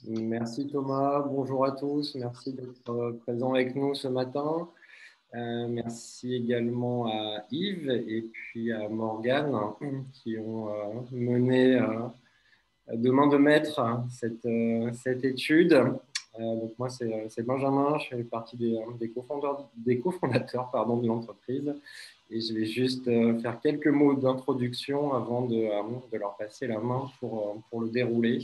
Merci Thomas, bonjour à tous, merci d'être présent avec nous ce matin. Merci également à Yves et puis à Morgane qui ont mené de main de maître cette étude. Donc moi c'est Benjamin, je fais partie des cofondateurs pardon, de l'entreprise et je vais juste faire quelques mots d'introduction avant de leur passer la main pour le dérouler.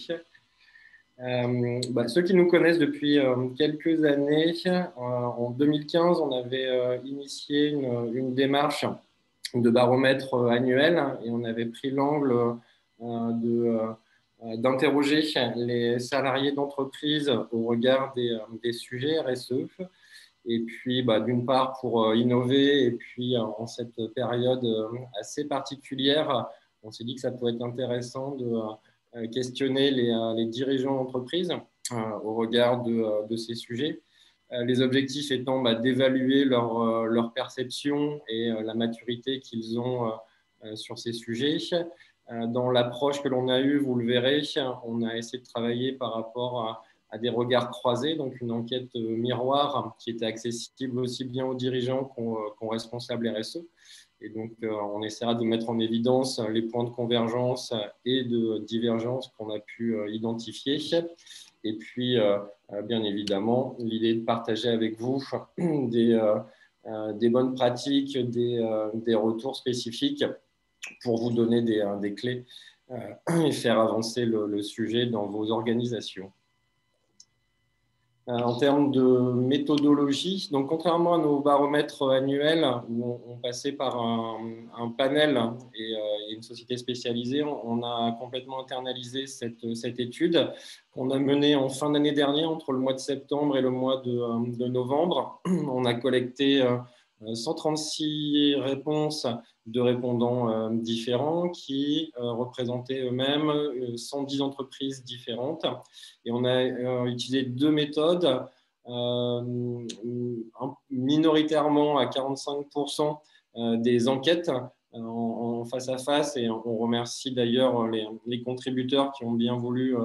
Ceux qui nous connaissent depuis quelques années, en 2015, on avait initié une démarche de baromètre annuel et on avait pris l'angle d'interroger les salariés d'entreprise au regard des sujets RSE. Et puis, d'une part, pour innover, et puis en cette période assez particulière, on s'est dit que ça pouvait être intéressant de questionner les dirigeants d'entreprise au regard de ces sujets. Les objectifs étant d'évaluer leur perception et la maturité qu'ils ont sur ces sujets. Dans l'approche que l'on a eue, vous le verrez, on a essayé de travailler par rapport à des regards croisés, donc une enquête miroir qui était accessible aussi bien aux dirigeants qu'aux responsables RSE. Et donc, on essaiera de mettre en évidence les points de convergence et de divergence qu'on a pu identifier. Et puis, bien évidemment, l'idée de partager avec vous des bonnes pratiques, des retours spécifiques pour vous donner des clés et faire avancer le sujet dans vos organisations. En termes de méthodologie, donc contrairement à nos baromètres annuels où on passait par un panel et une société spécialisée, on a complètement internalisé cette étude qu'on a menée en fin d'année dernière, entre le mois de septembre et le mois de novembre. On a collecté 136 réponses de répondants différents qui représentaient eux-mêmes 110 entreprises différentes. Et on a utilisé deux méthodes, minoritairement à 45% des enquêtes en face à face. Et on remercie d'ailleurs les contributeurs qui ont bien voulu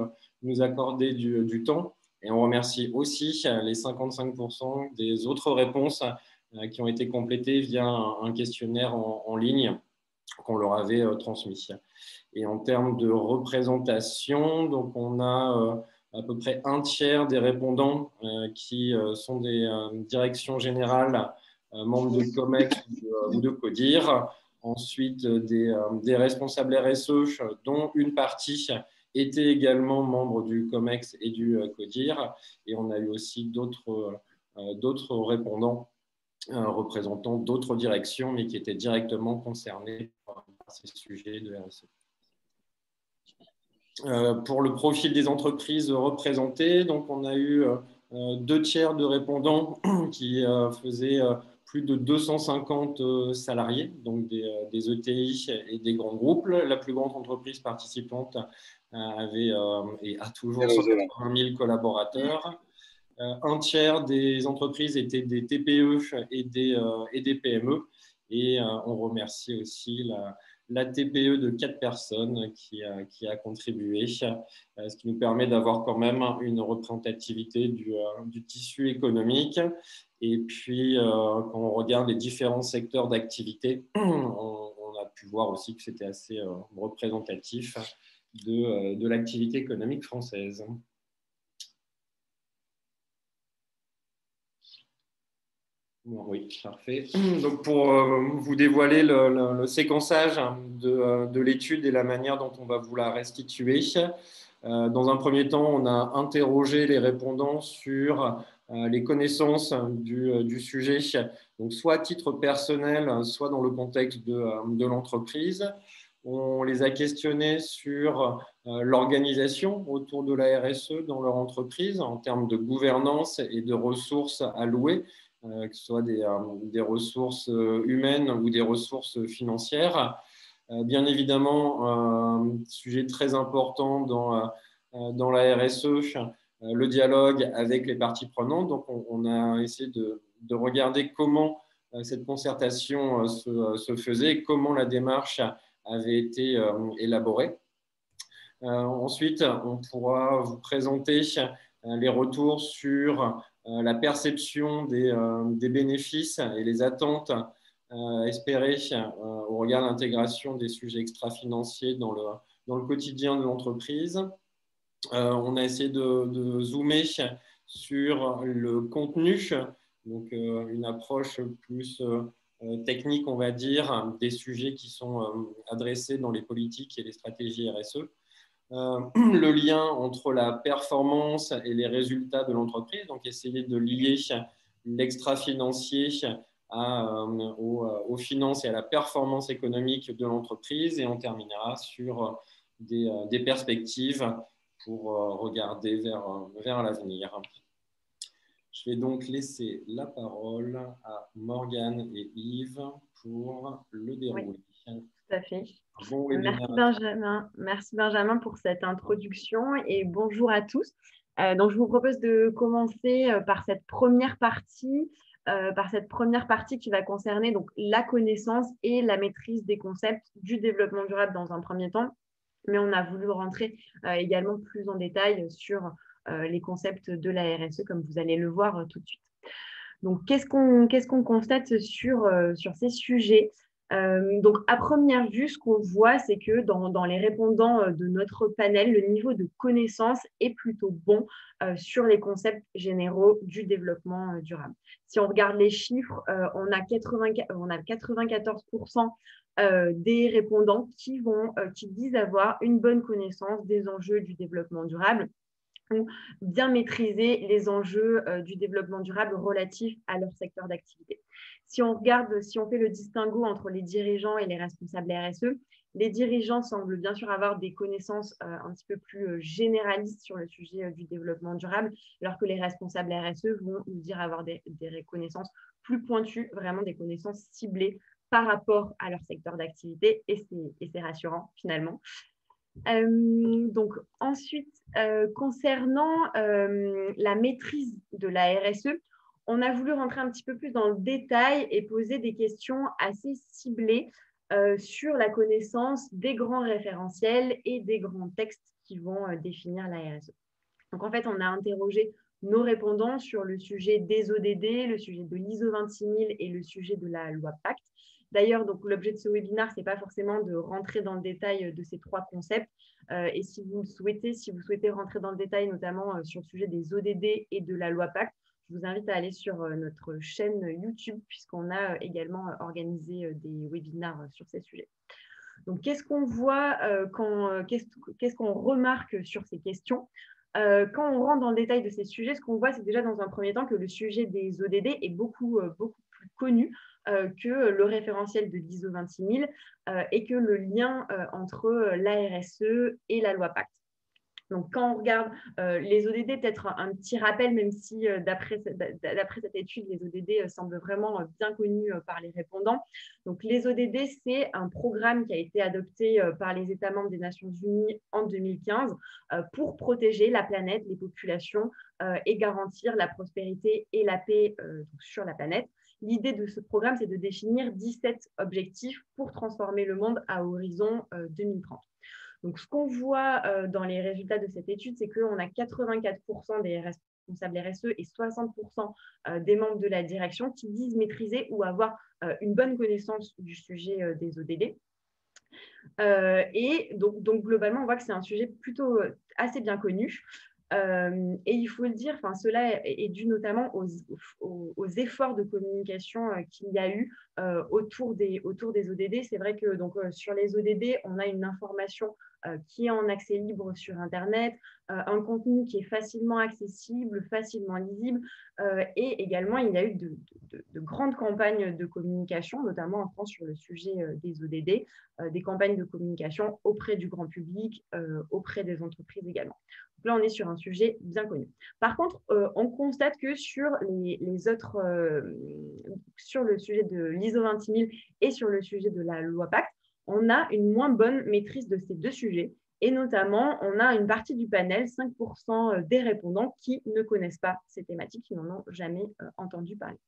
nous accorder du temps. Et on remercie aussi les 55% des autres réponses qui ont été complétées via un questionnaire en ligne qu'on leur avait transmis. Et en termes de représentation, donc on a à peu près un tiers des répondants qui sont des directions générales, membres de COMEX ou de CODIR. Ensuite, des responsables RSE, dont une partie était également membre du COMEX et du CODIR. Et on a eu aussi d'autres répondants représentant d'autres directions, mais qui étaient directement concernés par ces sujets de RSE. Pour le profil des entreprises représentées, donc on a eu deux tiers de répondants qui faisaient plus de 250 salariés, donc des ETI et des grands groupes. La plus grande entreprise participante avait et a toujours 180 000 collaborateurs. Un tiers des entreprises étaient des TPE et des PME. Et on remercie aussi la TPE de 4 personnes qui a contribué, ce qui nous permet d'avoir quand même une représentativité du tissu économique. Et puis, quand on regarde les différents secteurs d'activité, on a pu voir aussi que c'était assez représentatif de l'activité économique française. Oui, parfait. Donc, pour vous dévoiler le séquençage de l'étude et la manière dont on va vous la restituer, dans un premier temps, on a interrogé les répondants sur les connaissances du sujet, donc soit à titre personnel, soit dans le contexte de l'entreprise. On les a questionnés sur l'organisation autour de la RSE dans leur entreprise en termes de gouvernance et de ressources allouées, que ce soit des ressources humaines ou des ressources financières. Bien évidemment, sujet très important dans la RSE, le dialogue avec les parties prenantes. Donc, on a essayé de regarder comment cette concertation se faisait, comment la démarche avait été élaborée. Ensuite, on pourra vous présenter les retours sur la perception des bénéfices et les attentes espérées au regard de l'intégration des sujets extra-financiers dans le quotidien de l'entreprise. On a essayé de zoomer sur le contenu, donc une approche plus technique, on va dire, des sujets qui sont adressés dans les politiques et les stratégies RSE. Le lien entre la performance et les résultats de l'entreprise, donc essayer de lier l'extra-financier aux finances et à la performance économique de l'entreprise, et on terminera sur des perspectives pour regarder vers l'avenir. Je vais donc laisser la parole à Morgane et Yves pour le déroulé. Oui, tout à fait. Bon Merci webinaire. Benjamin. Merci Benjamin pour cette introduction et bonjour à tous. Donc, je vous propose de commencer par cette première partie qui va concerner donc, la connaissance et la maîtrise des concepts du développement durable dans un premier temps. Mais on a voulu rentrer également plus en détail sur les concepts de la RSE, comme vous allez le voir tout de suite. Donc, qu'est-ce qu'on constate sur ces sujets? Donc, à première vue, ce qu'on voit, c'est que dans les répondants de notre panel, le niveau de connaissance est plutôt bon sur les concepts généraux du développement durable. Si on regarde les chiffres, on a 94% des répondants qui disent avoir une bonne connaissance des enjeux du développement durable ou bien maîtriser les enjeux du développement durable relatifs à leur secteur d'activité. Si on fait le distinguo entre les dirigeants et les responsables RSE, les dirigeants semblent bien sûr avoir des connaissances un petit peu plus généralistes sur le sujet du développement durable, alors que les responsables RSE vont nous dire avoir des connaissances plus pointues, vraiment des connaissances ciblées par rapport à leur secteur d'activité, et c'est rassurant finalement. Donc ensuite, concernant la maîtrise de la RSE, on a voulu rentrer un petit peu plus dans le détail et poser des questions assez ciblées sur la connaissance des grands référentiels et des grands textes qui vont définir la RSE. Donc en fait, on a interrogé nos répondants sur le sujet des ODD, le sujet de l'ISO 26000 et le sujet de la loi Pacte. D'ailleurs, donc l'objet de ce webinaire, ce n'est pas forcément de rentrer dans le détail de ces trois concepts. Et si vous souhaitez rentrer dans le détail, notamment sur le sujet des ODD et de la loi Pacte, je vous invite à aller sur notre chaîne YouTube, puisqu'on a également organisé des webinaires sur ces sujets. Donc, qu'est-ce qu'on voit, qu'est-ce qu'on remarque sur ces questions? Quand on rentre dans le détail de ces sujets, ce qu'on voit, c'est déjà dans un premier temps que le sujet des ODD est beaucoup plus connu que le référentiel de l'ISO 26000 et que le lien entre la RSE et la loi Pacte. Donc, quand on regarde les ODD, peut-être un petit rappel, même si d'après cette étude, les ODD semblent vraiment bien connus par les répondants. Donc, les ODD, c'est un programme qui a été adopté par les États membres des Nations Unies en 2015 pour protéger la planète, les populations et garantir la prospérité et la paix sur la planète. L'idée de ce programme, c'est de définir 17 objectifs pour transformer le monde à horizon 2030. Donc, ce qu'on voit dans les résultats de cette étude, c'est qu'on a 84% des responsables RSE et 60% des membres de la direction qui disent maîtriser ou avoir une bonne connaissance du sujet des ODD. Et donc, globalement, on voit que c'est un sujet plutôt assez bien connu. Et il faut le dire, cela est dû notamment aux efforts de communication qu'il y a eu autour des ODD. C'est vrai que sur les ODD, on a une information qui est en accès libre sur Internet, un contenu qui est facilement accessible, facilement lisible, et également il y a eu de grandes campagnes de communication, notamment en France sur le sujet des ODD, des campagnes de communication auprès du grand public, auprès des entreprises également. Donc là, on est sur un sujet bien connu. Par contre, on constate que sur les autres, sur le sujet de l'ISO 26000 et sur le sujet de la loi Pacte, on a une moins bonne maîtrise de ces deux sujets. Et notamment, on a une partie du panel, 5% des répondants, qui ne connaissent pas ces thématiques, qui n'en ont jamais entendu parler.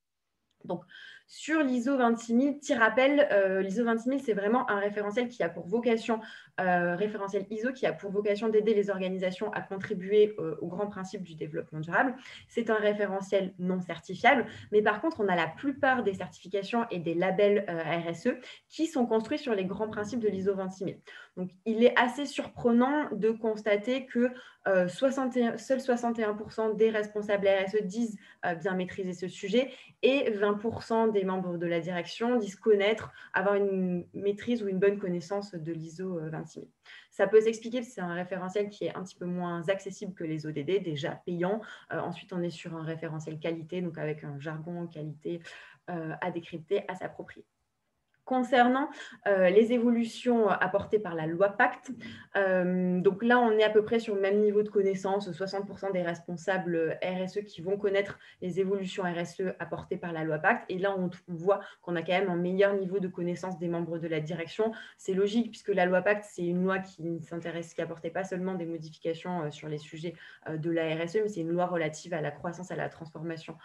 Donc, sur l'ISO 26000, petit rappel, l'ISO 26000, c'est vraiment un référentiel qui a pour vocation référentiel ISO qui a pour vocation d'aider les organisations à contribuer aux grands principes du développement durable. C'est un référentiel non certifiable, mais par contre, on a la plupart des certifications et des labels RSE qui sont construits sur les grands principes de l'ISO 26000. Donc, il est assez surprenant de constater que seuls 61% des responsables RSE disent bien maîtriser ce sujet et 20% des membres de la direction disent connaître, avoir une maîtrise ou une bonne connaissance de l'ISO 26000. Ça peut s'expliquer parce que c'est un référentiel qui est un petit peu moins accessible que les ODD, déjà payant. Ensuite, on est sur un référentiel qualité, donc avec un jargon qualité à décrypter, à s'approprier. Concernant les évolutions apportées par la loi Pacte, donc là, on est à peu près sur le même niveau de connaissance, 60% des responsables RSE qui vont connaître les évolutions RSE apportées par la loi Pacte. Et là, on voit qu'on a quand même un meilleur niveau de connaissance des membres de la direction. C'est logique puisque la loi Pacte, c'est une loi qui apportait pas seulement des modifications sur les sujets de la RSE, mais c'est une loi relative à la croissance, à la transformation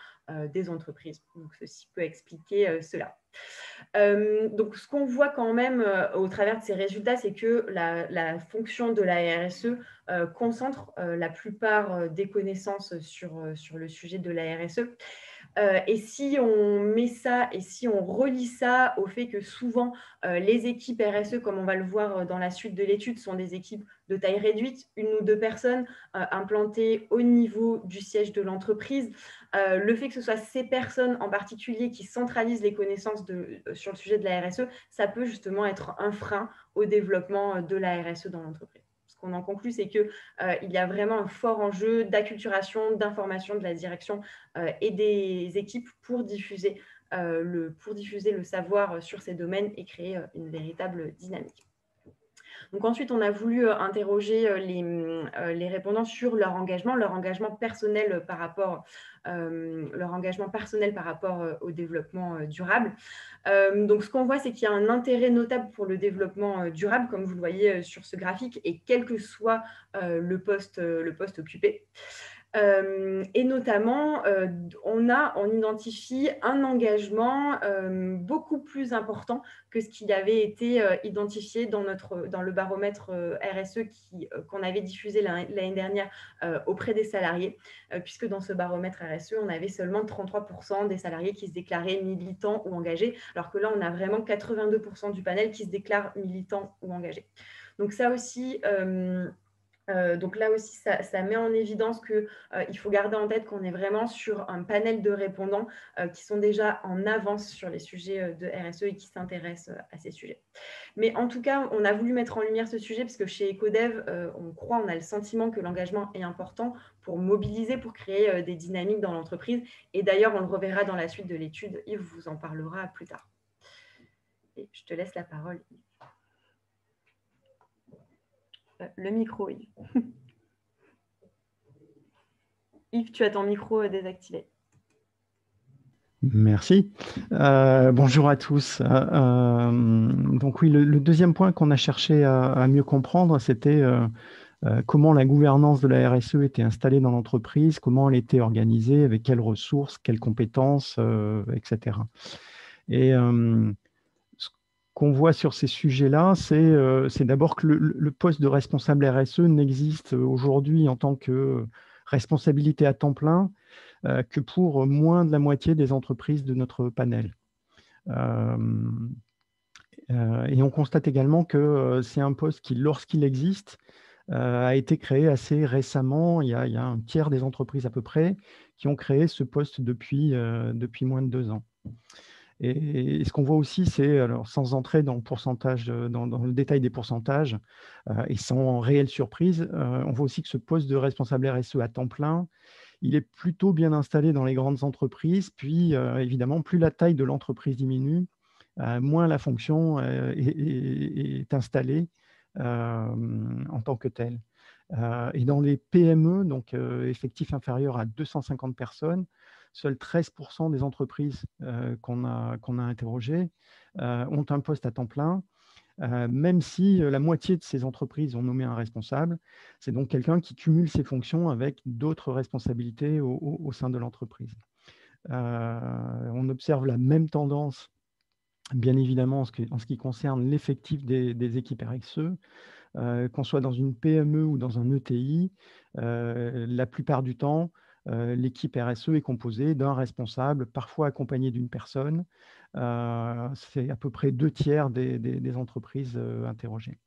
des entreprises. Donc, ceci peut expliquer cela. Donc, ce qu'on voit quand même au travers de ces résultats, c'est que la fonction de la RSE concentre la plupart des connaissances sur le sujet de la RSE. Et si on met ça et si on relie ça au fait que souvent les équipes RSE, comme on va le voir dans la suite de l'étude, sont des équipes de taille réduite, 1 ou 2 personnes implantées au niveau du siège de l'entreprise, le fait que ce soit ces personnes en particulier qui centralisent les connaissances sur le sujet de la RSE, ça peut justement être un frein au développement de la RSE dans l'entreprise. Ce qu'on en conclut, c'est qu'il y a vraiment un fort enjeu d'acculturation, d'information de la direction et des équipes pour diffuser le savoir sur ces domaines et créer une véritable dynamique. Donc ensuite, on a voulu interroger les répondants sur leur engagement personnel par rapport au développement durable. Donc, ce qu'on voit, c'est qu'il y a un intérêt notable pour le développement durable, comme vous le voyez sur ce graphique, et quel que soit le poste occupé. Et notamment, on identifie un engagement beaucoup plus important que ce qui avait été identifié dans le baromètre RSE qu'on avait diffusé l'année dernière auprès des salariés, puisque dans ce baromètre RSE, on avait seulement 33% des salariés qui se déclaraient militants ou engagés, alors que là, on a vraiment 82% du panel qui se déclarent militants ou engagés. Donc ça aussi... donc là aussi, ça met en évidence qu'il faut garder en tête qu'on est vraiment sur un panel de répondants qui sont déjà en avance sur les sujets de RSE et qui s'intéressent à ces sujets. Mais en tout cas, on a voulu mettre en lumière ce sujet parce que chez Ecodev, on a le sentiment que l'engagement est important pour mobiliser, pour créer des dynamiques dans l'entreprise. Et d'ailleurs, on le reverra dans la suite de l'étude. Yves vous en parlera plus tard. Et je te laisse la parole, Yves. Le micro, Yves. Yves, tu as ton micro désactivé. Merci. Bonjour à tous. Donc oui, le deuxième point qu'on a cherché à mieux comprendre, c'était comment la gouvernance de la RSE était installée dans l'entreprise, comment elle était organisée, avec quelles ressources, quelles compétences, etc. Et ce qu'on voit sur ces sujets-là, c'est d'abord que le poste de responsable RSE n'existe aujourd'hui en tant que responsabilité à temps plein que pour moins de la moitié des entreprises de notre panel. Et on constate également que c'est un poste qui, lorsqu'il existe, a été créé assez récemment. Il y a un tiers des entreprises à peu près qui ont créé ce poste depuis moins de 2 ans. Et ce qu'on voit aussi, c'est, alors sans entrer dans le détail des pourcentages et sans réelle surprise, on voit aussi que ce poste de responsable RSE à temps plein, il est plutôt bien installé dans les grandes entreprises. Puis, évidemment, plus la taille de l'entreprise diminue, moins la fonction est installée en tant que telle. Et dans les PME, donc effectifs inférieurs à 250 personnes, seuls 13% des entreprises qu'on a interrogées ont un poste à temps plein. Même si la moitié de ces entreprises ont nommé un responsable, c'est donc quelqu'un qui cumule ses fonctions avec d'autres responsabilités au sein de l'entreprise. On observe la même tendance, bien évidemment, en ce qui concerne l'effectif des équipes RSE. qu'on soit dans une PME ou dans un ETI, la plupart du temps, l'équipe RSE est composée d'un responsable, parfois accompagné d'une personne. C'est à peu près 2/3 des entreprises interrogées.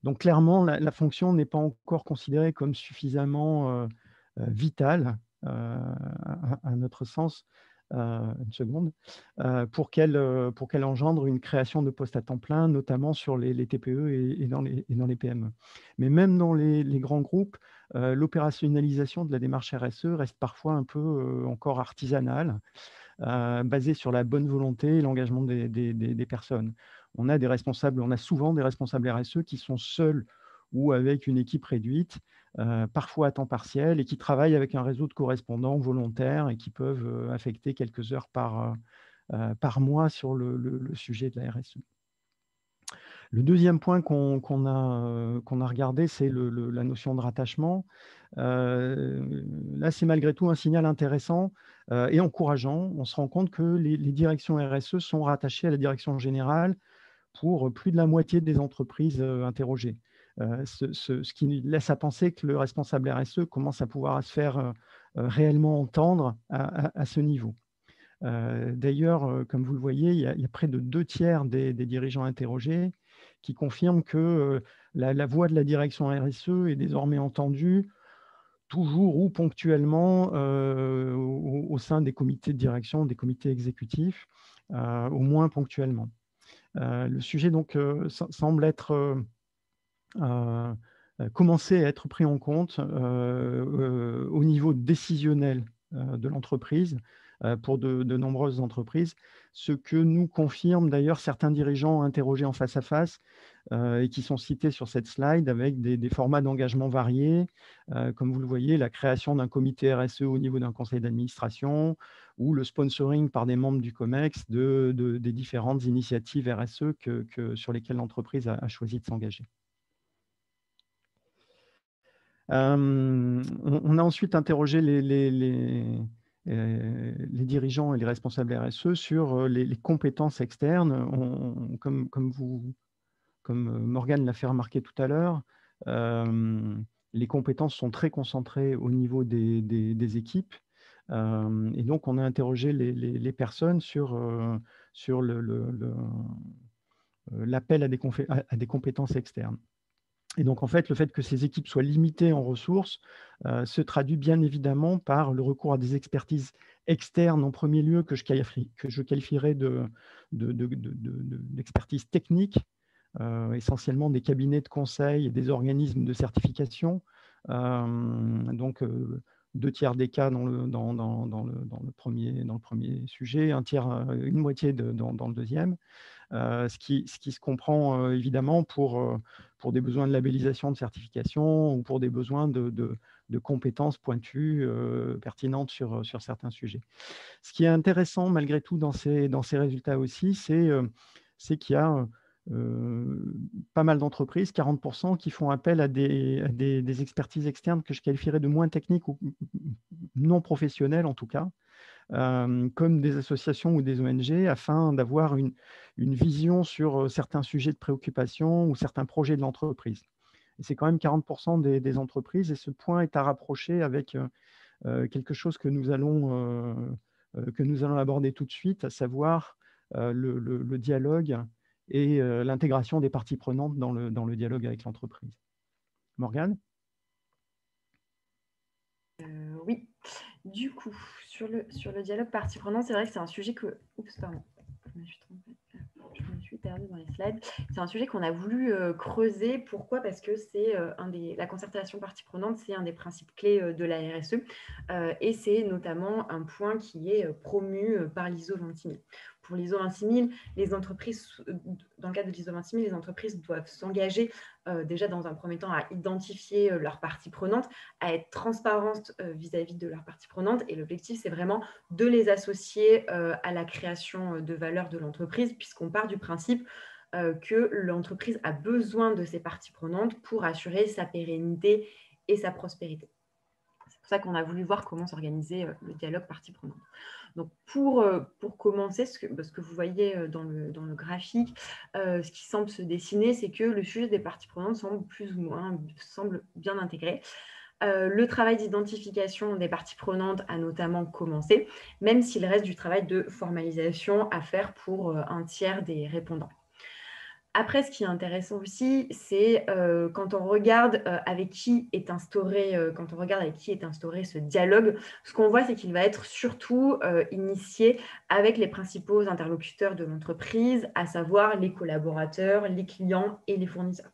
Donc clairement, la fonction n'est pas encore considérée comme suffisamment vitale, à notre sens, une seconde, pour qu'elle engendre une création de postes à temps plein, notamment sur les TPE et dans les PME. Mais même dans les grands groupes, l'opérationnalisation de la démarche RSE reste parfois un peu encore artisanale, basée sur la bonne volonté et l'engagement des personnes. On a souvent des responsables RSE qui sont seuls ou avec une équipe réduite, parfois à temps partiel, et qui travaillent avec un réseau de correspondants volontaires et qui peuvent affecter quelques heures par mois sur le sujet de la RSE. Le deuxième point qu'on a regardé, c'est la notion de rattachement. Là, c'est malgré tout un signal intéressant et encourageant. On se rend compte que les directions RSE sont rattachées à la direction générale pour plus de la moitié des entreprises interrogées. Ce qui laisse à penser que le responsable RSE commence à pouvoir se faire réellement entendre à ce niveau. D'ailleurs, comme vous le voyez, il y a près de 2/3 des dirigeants interrogés qui confirment que la voix de la direction RSE est désormais entendue toujours ou ponctuellement au sein des comités de direction, des comités exécutifs, au moins ponctuellement. Le sujet donc semble être commencer à être pris en compte au niveau décisionnel de l'entreprise pour de nombreuses entreprises, ce que nous confirment d'ailleurs certains dirigeants interrogés en face à face et qui sont cités sur cette slide avec des formats d'engagement variés, comme vous le voyez, la création d'un comité RSE au niveau d'un conseil d'administration ou le sponsoring par des membres du COMEX des différentes initiatives RSE sur lesquelles l'entreprise a choisi de s'engager. On a ensuite interrogé les dirigeants et les responsables RSE sur les compétences externes. Comme Morgane l'a fait remarquer tout à l'heure, les compétences sont très concentrées au niveau des équipes. Et donc, on a interrogé les personnes sur l'appel à des compétences externes. Et donc, en fait, le fait que ces équipes soient limitées en ressources se traduit bien évidemment par le recours à des expertises externes en premier lieu que je qualifierais d'expertise technique, essentiellement des cabinets de conseil et des organismes de certification. Donc, 2/3 des cas dans le premier sujet, une moitié dans le deuxième. Ce qui se comprend évidemment pour des besoins de labellisation, de certification ou pour des besoins de compétences pointues, pertinentes sur certains sujets. Ce qui est intéressant malgré tout dans ces résultats aussi, c'est qu'il y a pas mal d'entreprises, 40%, qui font appel à des expertises externes que je qualifierais de moins techniques ou non professionnelles en tout cas, comme des associations ou des ONG, afin d'avoir une vision sur certains sujets de préoccupation ou certains projets de l'entreprise. Et c'est quand même 40% des entreprises, et ce point est à rapprocher avec quelque chose que nous allons aborder tout de suite, à savoir le dialogue et l'intégration des parties prenantes dans le dialogue avec l'entreprise. Morgane ? Oui. Du coup, sur le dialogue partie prenante, c'est vrai que c'est un sujet que... Oups, pardon. Je me suis perdue dans les slides. C'est un sujet qu'on a voulu creuser. Pourquoi ? Parce que c'est la concertation partie prenante, c'est un des principes clés de la RSE. Et c'est notamment un point qui est promu par l'ISO 26000. Pour l'ISO 26000, les entreprises, dans le cadre de l'ISO 26000, les entreprises doivent s'engager déjà dans un premier temps à identifier leurs parties prenantes, à être transparentes vis-à-vis de leurs parties prenantes. Et l'objectif, c'est vraiment de les associer à la création de valeur de l'entreprise, puisqu'on part du principe que l'entreprise a besoin de ces parties prenantes pour assurer sa pérennité et sa prospérité. C'est pour ça qu'on a voulu voir comment s'organiser le dialogue partie prenante. Donc, pour commencer, ce que vous voyez dans le graphique, ce qui semble se dessiner, c'est que le sujet des parties prenantes semble plus ou moins bien intégré. Le travail d'identification des parties prenantes a notamment commencé, même s'il reste du travail de formalisation à faire pour un tiers des répondants. Après, ce qui est intéressant aussi, c'est quand on regarde avec qui est instauré ce dialogue, ce qu'on voit, c'est qu'il va être surtout initié avec les principaux interlocuteurs de l'entreprise, à savoir les collaborateurs, les clients et les fournisseurs.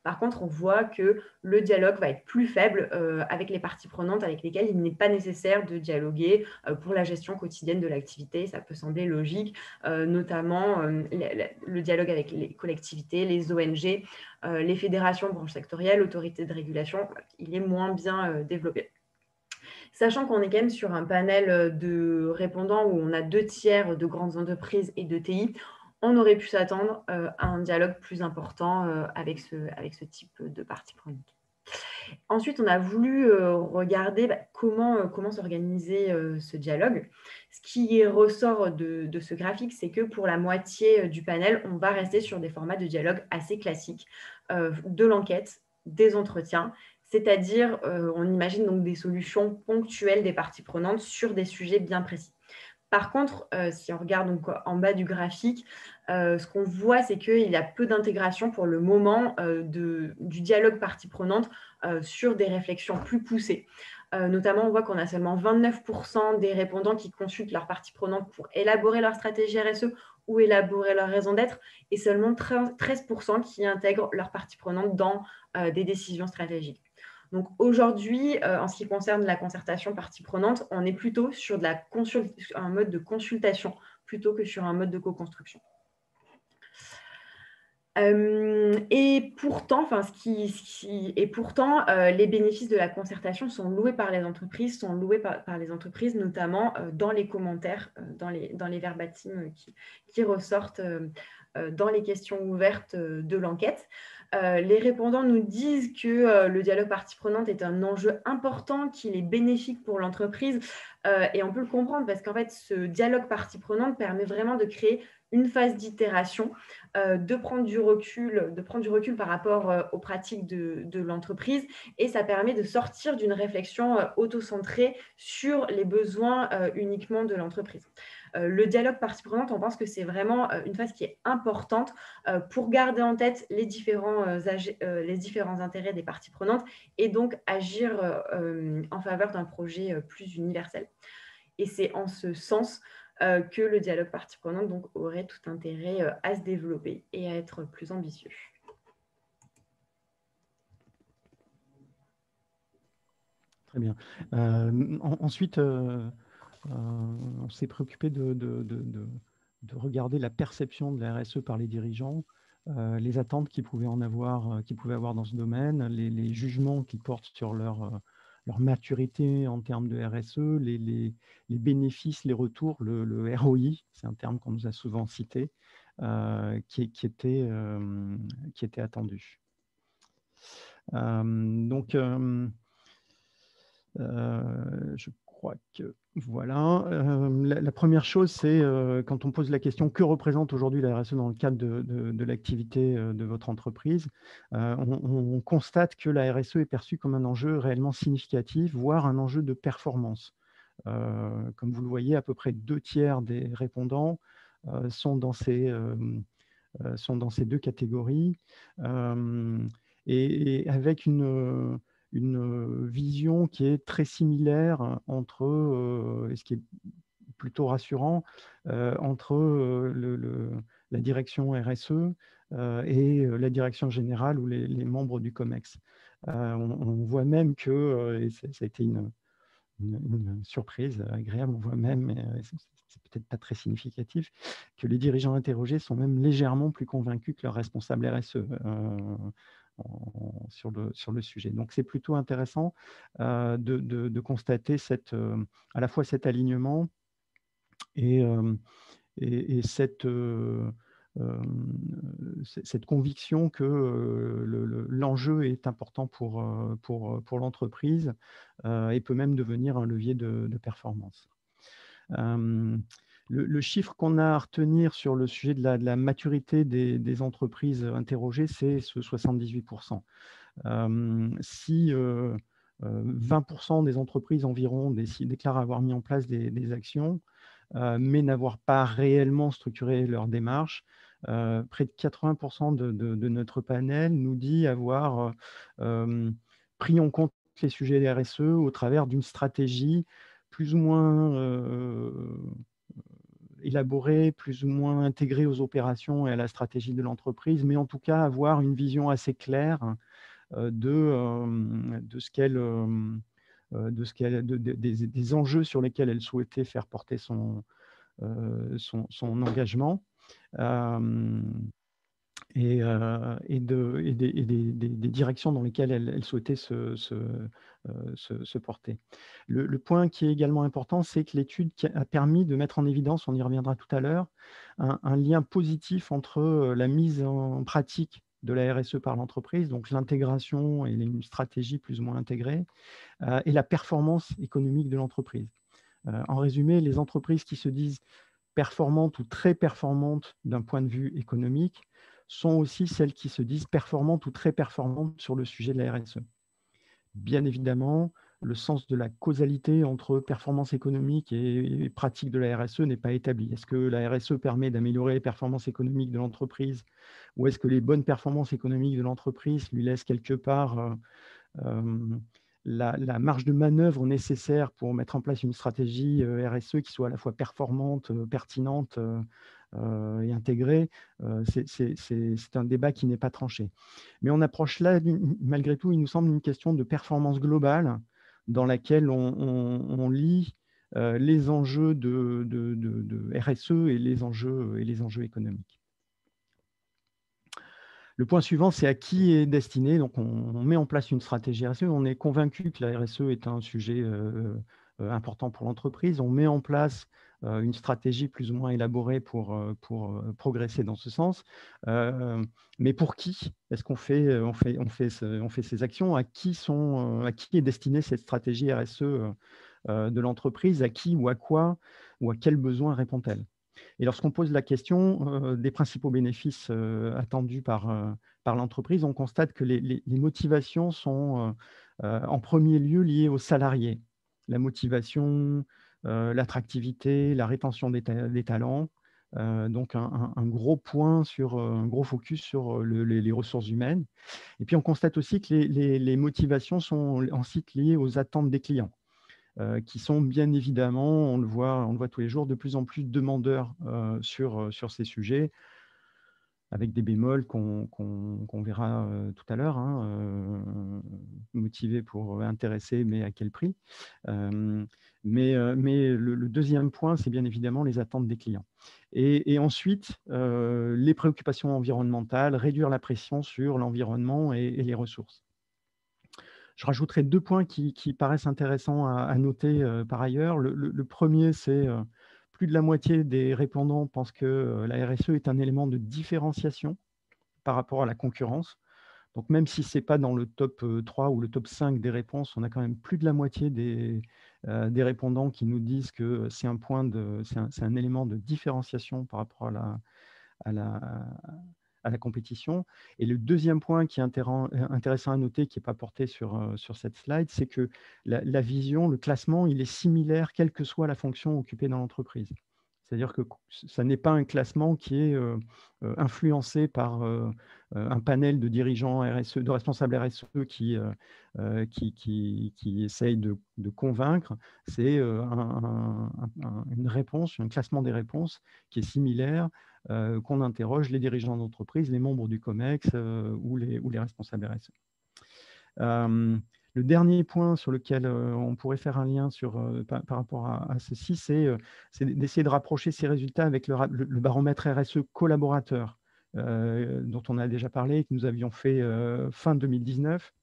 Par contre, on voit que le dialogue va être plus faible avec les parties prenantes avec lesquelles il n'est pas nécessaire de dialoguer pour la gestion quotidienne de l'activité. Ça peut sembler logique, notamment le dialogue avec les collectivités, les ONG, les fédérations, branches sectorielles, autorités de régulation, il est moins bien développé. Sachant qu'on est quand même sur un panel de répondants où on a 2/3 de grandes entreprises et de TI, on aurait pu s'attendre à un dialogue plus important avec ce type de parties prenantes. Ensuite, on a voulu regarder comment s'organiser ce dialogue. Ce qui ressort de ce graphique, c'est que pour la moitié du panel, on va rester sur des formats de dialogue assez classiques, de l'enquête, des entretiens, c'est-à-dire on imagine donc des solutions ponctuelles des parties prenantes sur des sujets bien précis. Par contre, si on regarde donc en bas du graphique, ce qu'on voit, c'est qu'il y a peu d'intégration pour le moment du dialogue partie prenante sur des réflexions plus poussées. Notamment, on voit qu'on a seulement 29% des répondants qui consultent leur partie prenante pour élaborer leur stratégie RSE ou élaborer leur raison d'être, et seulement 13% qui intègrent leur partie prenante dans des décisions stratégiques. Donc aujourd'hui, en ce qui concerne la concertation partie prenante, on est plutôt sur un mode de consultation plutôt que sur un mode de co-construction. Et pourtant, les bénéfices de la concertation sont loués par les entreprises, notamment dans les commentaires, dans les verbatims qui ressortent dans les questions ouvertes de l'enquête. Les répondants nous disent que le dialogue partie prenante est un enjeu important, qu'il est bénéfique pour l'entreprise, et on peut le comprendre parce qu'en fait, ce dialogue partie prenante permet vraiment de créer une phase d'itération, de prendre du recul par rapport aux pratiques de l'entreprise, et ça permet de sortir d'une réflexion auto-centrée sur les besoins uniquement de l'entreprise. Le dialogue partie prenante, on pense que c'est vraiment une phase qui est importante pour garder en tête les différents intérêts des parties prenantes et donc agir en faveur d'un projet plus universel. Et c'est en ce sens que le dialogue partie prenante donc, aurait tout intérêt à se développer et à être plus ambitieux. Très bien. Ensuite, on s'est préoccupé de regarder la perception de la RSE par les dirigeants, les attentes qu'ils pouvaient avoir dans ce domaine, les jugements qu'ils portent sur leur maturité en termes de RSE, les bénéfices, les retours, le ROI, c'est un terme qu'on nous a souvent cité, qui était attendu. Je crois que voilà. La première chose, c'est quand on pose la question que représente aujourd'hui la RSE dans le cadre de l'activité de votre entreprise, on constate que la RSE est perçue comme un enjeu réellement significatif, voire un enjeu de performance. Comme vous le voyez, à peu près 2/3 des répondants sont dans ces 2 catégories, et avec une vision qui est très similaire entre, et ce qui est plutôt rassurant, entre la direction RSE et la direction générale ou les membres du COMEX. On voit même que, et ça a été une surprise agréable, on voit même, mais c'est peut-être pas très significatif, que les dirigeants interrogés sont même légèrement plus convaincus que leurs responsables RSE sur le sujet. Donc, c'est plutôt intéressant de constater à la fois cet alignement et cette cette conviction que l'enjeu est important pour l'entreprise et peut même devenir un levier de performance. Le chiffre qu'on a à retenir sur le sujet de la maturité des entreprises interrogées, c'est ce 78%. Si 20% des entreprises environ déclarent avoir mis en place des actions, mais n'avoir pas réellement structuré leur démarche, près de 80% de notre panel nous dit avoir pris en compte les sujets des RSE au travers d'une stratégie plus ou moins élaborée, plus ou moins intégrée aux opérations et à la stratégie de l'entreprise, mais en tout cas avoir une vision assez claire des enjeux sur lesquels elle souhaitait faire porter son engagement et des directions dans lesquelles elle souhaitait se porter. Le point qui est également important, c'est que l'étude a permis de mettre en évidence, on y reviendra tout à l'heure, un lien positif entre la mise en pratique de la RSE par l'entreprise, donc l'intégration et une stratégie plus ou moins intégrée, et la performance économique de l'entreprise. En résumé, les entreprises qui se disent performantes ou très performantes d'un point de vue économique sont aussi celles qui se disent performantes ou très performantes sur le sujet de la RSE. Bien évidemment, le sens de la causalité entre performance économique et pratique de la RSE n'est pas établi. Est-ce que la RSE permet d'améliorer les performances économiques de l'entreprise ou est-ce que les bonnes performances économiques de l'entreprise lui laissent quelque part la marge de manœuvre nécessaire pour mettre en place une stratégie RSE qui soit à la fois performante, pertinente et intégrée? C'est un débat qui n'est pas tranché. Mais on approche là, malgré tout, il nous semble, une question de performance globale dans laquelle on lie les enjeux de RSE et les enjeux économiques. Le point suivant, c'est à qui est destiné. Donc, on met en place une stratégie RSE. On est convaincu que la RSE est un sujet important pour l'entreprise. On met en place une stratégie plus ou moins élaborée pour progresser dans ce sens. Mais pour qui est-ce qu'on fait ces actions? À qui est destinée cette stratégie RSE de l'entreprise? À qui ou à quoi ou à quels besoins répond-elle? Et lorsqu'on pose la question des principaux bénéfices attendus par l'entreprise, on constate que les motivations sont en premier lieu liées aux salariés. La motivation, l'attractivité, la rétention des talents. Donc un gros focus sur les ressources humaines. Et puis on constate aussi que les motivations sont ensuite liées aux attentes des clients. Qui sont bien évidemment, on le voit tous les jours, de plus en plus demandeurs sur ces sujets, avec des bémols qu'on verra tout à l'heure, motivés pour intéresser, mais à quel prix? Mais le deuxième point, c'est bien évidemment les attentes des clients. Et ensuite, les préoccupations environnementales, réduire la pression sur l'environnement et les ressources. Je rajouterai deux points qui paraissent intéressants à noter par ailleurs. Le premier, c'est plus de la moitié des répondants pensent que la RSE est un élément de différenciation par rapport à la concurrence. Donc, même si ce n'est pas dans le top 3 ou le top 5 des réponses, on a quand même plus de la moitié des répondants qui nous disent que c'est un élément de différenciation par rapport à la compétition. Et le deuxième point qui est intéressant à noter, qui n'est pas porté sur cette slide, c'est que la vision, le classement, il est similaire quelle que soit la fonction occupée dans l'entreprise. C'est-à-dire que ça n'est pas un classement qui est influencé par un panel de dirigeants RSE, de responsables RSE qui essayent de convaincre. C'est une réponse, un classement des réponses qui est similaire, qu'on interroge les dirigeants d'entreprise, les membres du COMEX ou les responsables RSE. Le dernier point sur lequel on pourrait faire un lien par rapport à ceci, c'est d'essayer de rapprocher ces résultats avec le baromètre RSE collaborateur dont on a déjà parlé, que nous avions fait fin 2019.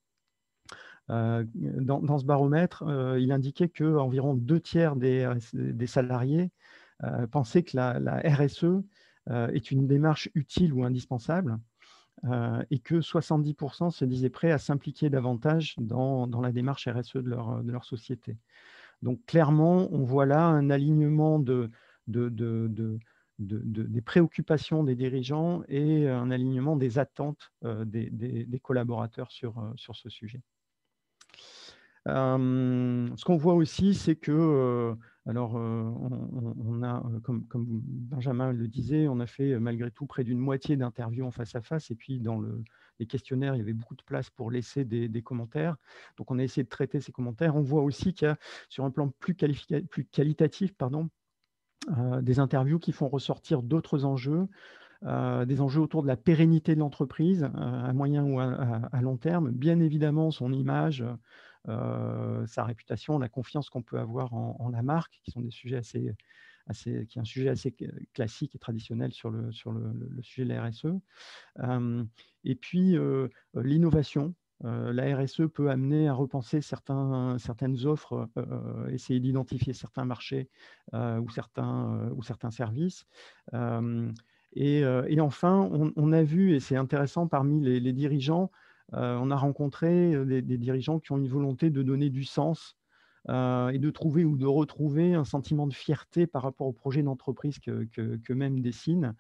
Dans ce baromètre, il indiquait qu'environ 2 tiers des salariés pensaient que la RSE est une démarche utile ou indispensable, et que 70% se disaient prêts à s'impliquer davantage dans la démarche RSE de leur société. Donc clairement, on voit là un alignement des préoccupations des dirigeants et un alignement des attentes des collaborateurs sur ce sujet. Ce qu'on voit aussi, c'est que, on a, comme Benjamin le disait, on a fait malgré tout près d'une moitié d'interviews en face à face, et puis dans les questionnaires, il y avait beaucoup de place pour laisser des commentaires. Donc, on a essayé de traiter ces commentaires. On voit aussi qu'il y a, sur un plan plus qualitatif, des interviews qui font ressortir d'autres enjeux, des enjeux autour de la pérennité de l'entreprise à moyen ou à long terme, bien évidemment son image, sa réputation, la confiance qu'on peut avoir en la marque, qui sont des sujets qui est un sujet assez classique et traditionnel sur le sujet de la RSE. Et puis l'innovation. La RSE peut amener à repenser certaines offres, essayer d'identifier certains marchés ou certains services. Et enfin, on a vu, et c'est intéressant, parmi les dirigeants, on a rencontré des dirigeants qui ont une volonté de donner du sens et de trouver ou de retrouver un sentiment de fierté par rapport au projet d'entreprise qu'eux-mêmes dessinent,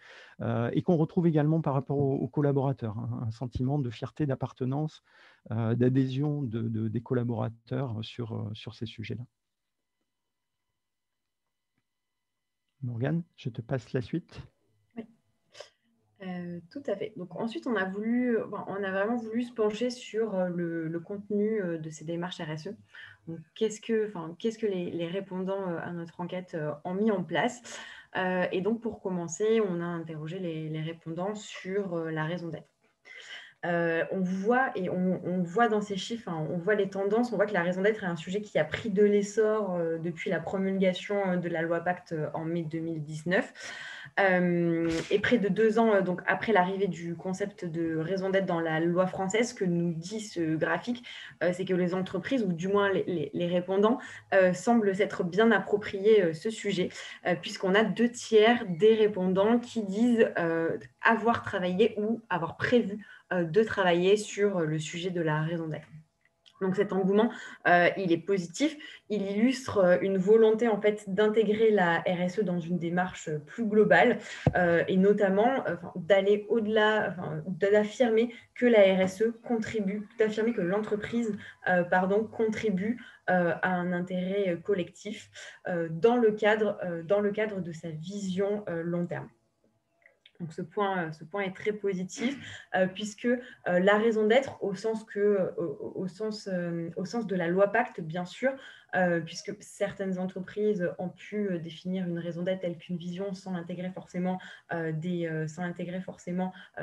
et qu'on retrouve également par rapport aux collaborateurs, hein, un sentiment de fierté, d'appartenance, d'adhésion des collaborateurs sur ces sujets-là. Morgane, je te passe la suite. Tout à fait. Donc ensuite, on a vraiment voulu se pencher sur le contenu de ces démarches RSE. Donc, qu'est-ce que les répondants à notre enquête ont mis en place. Et donc, pour commencer, on a interrogé les répondants sur la raison d'être. On voit dans ces chiffres, hein, on voit les tendances, on voit que la raison d'être est un sujet qui a pris de l'essor depuis la promulgation de la loi Pacte en mai 2019. Et près de 2 ans donc après l'arrivée du concept de raison d'être dans la loi française, ce que nous dit ce graphique, c'est que les entreprises, ou du moins les répondants, semblent s'être bien appropriés ce sujet, puisqu'on a 2/3 des répondants qui disent avoir travaillé ou avoir prévu de travailler sur le sujet de la raison d'être. Donc cet engouement, il est positif. Il illustre une volonté en fait d'intégrer la RSE dans une démarche plus globale et notamment d'aller au-delà, d'affirmer que la RSE contribue, d'affirmer que l'entreprise contribue à un intérêt collectif dans le cadre de sa vision long terme. Donc ce point est très positif puisque la raison d'être, au sens de la loi Pacte, bien sûr, puisque certaines entreprises ont pu définir une raison d'être telle qu'une vision sans intégrer forcément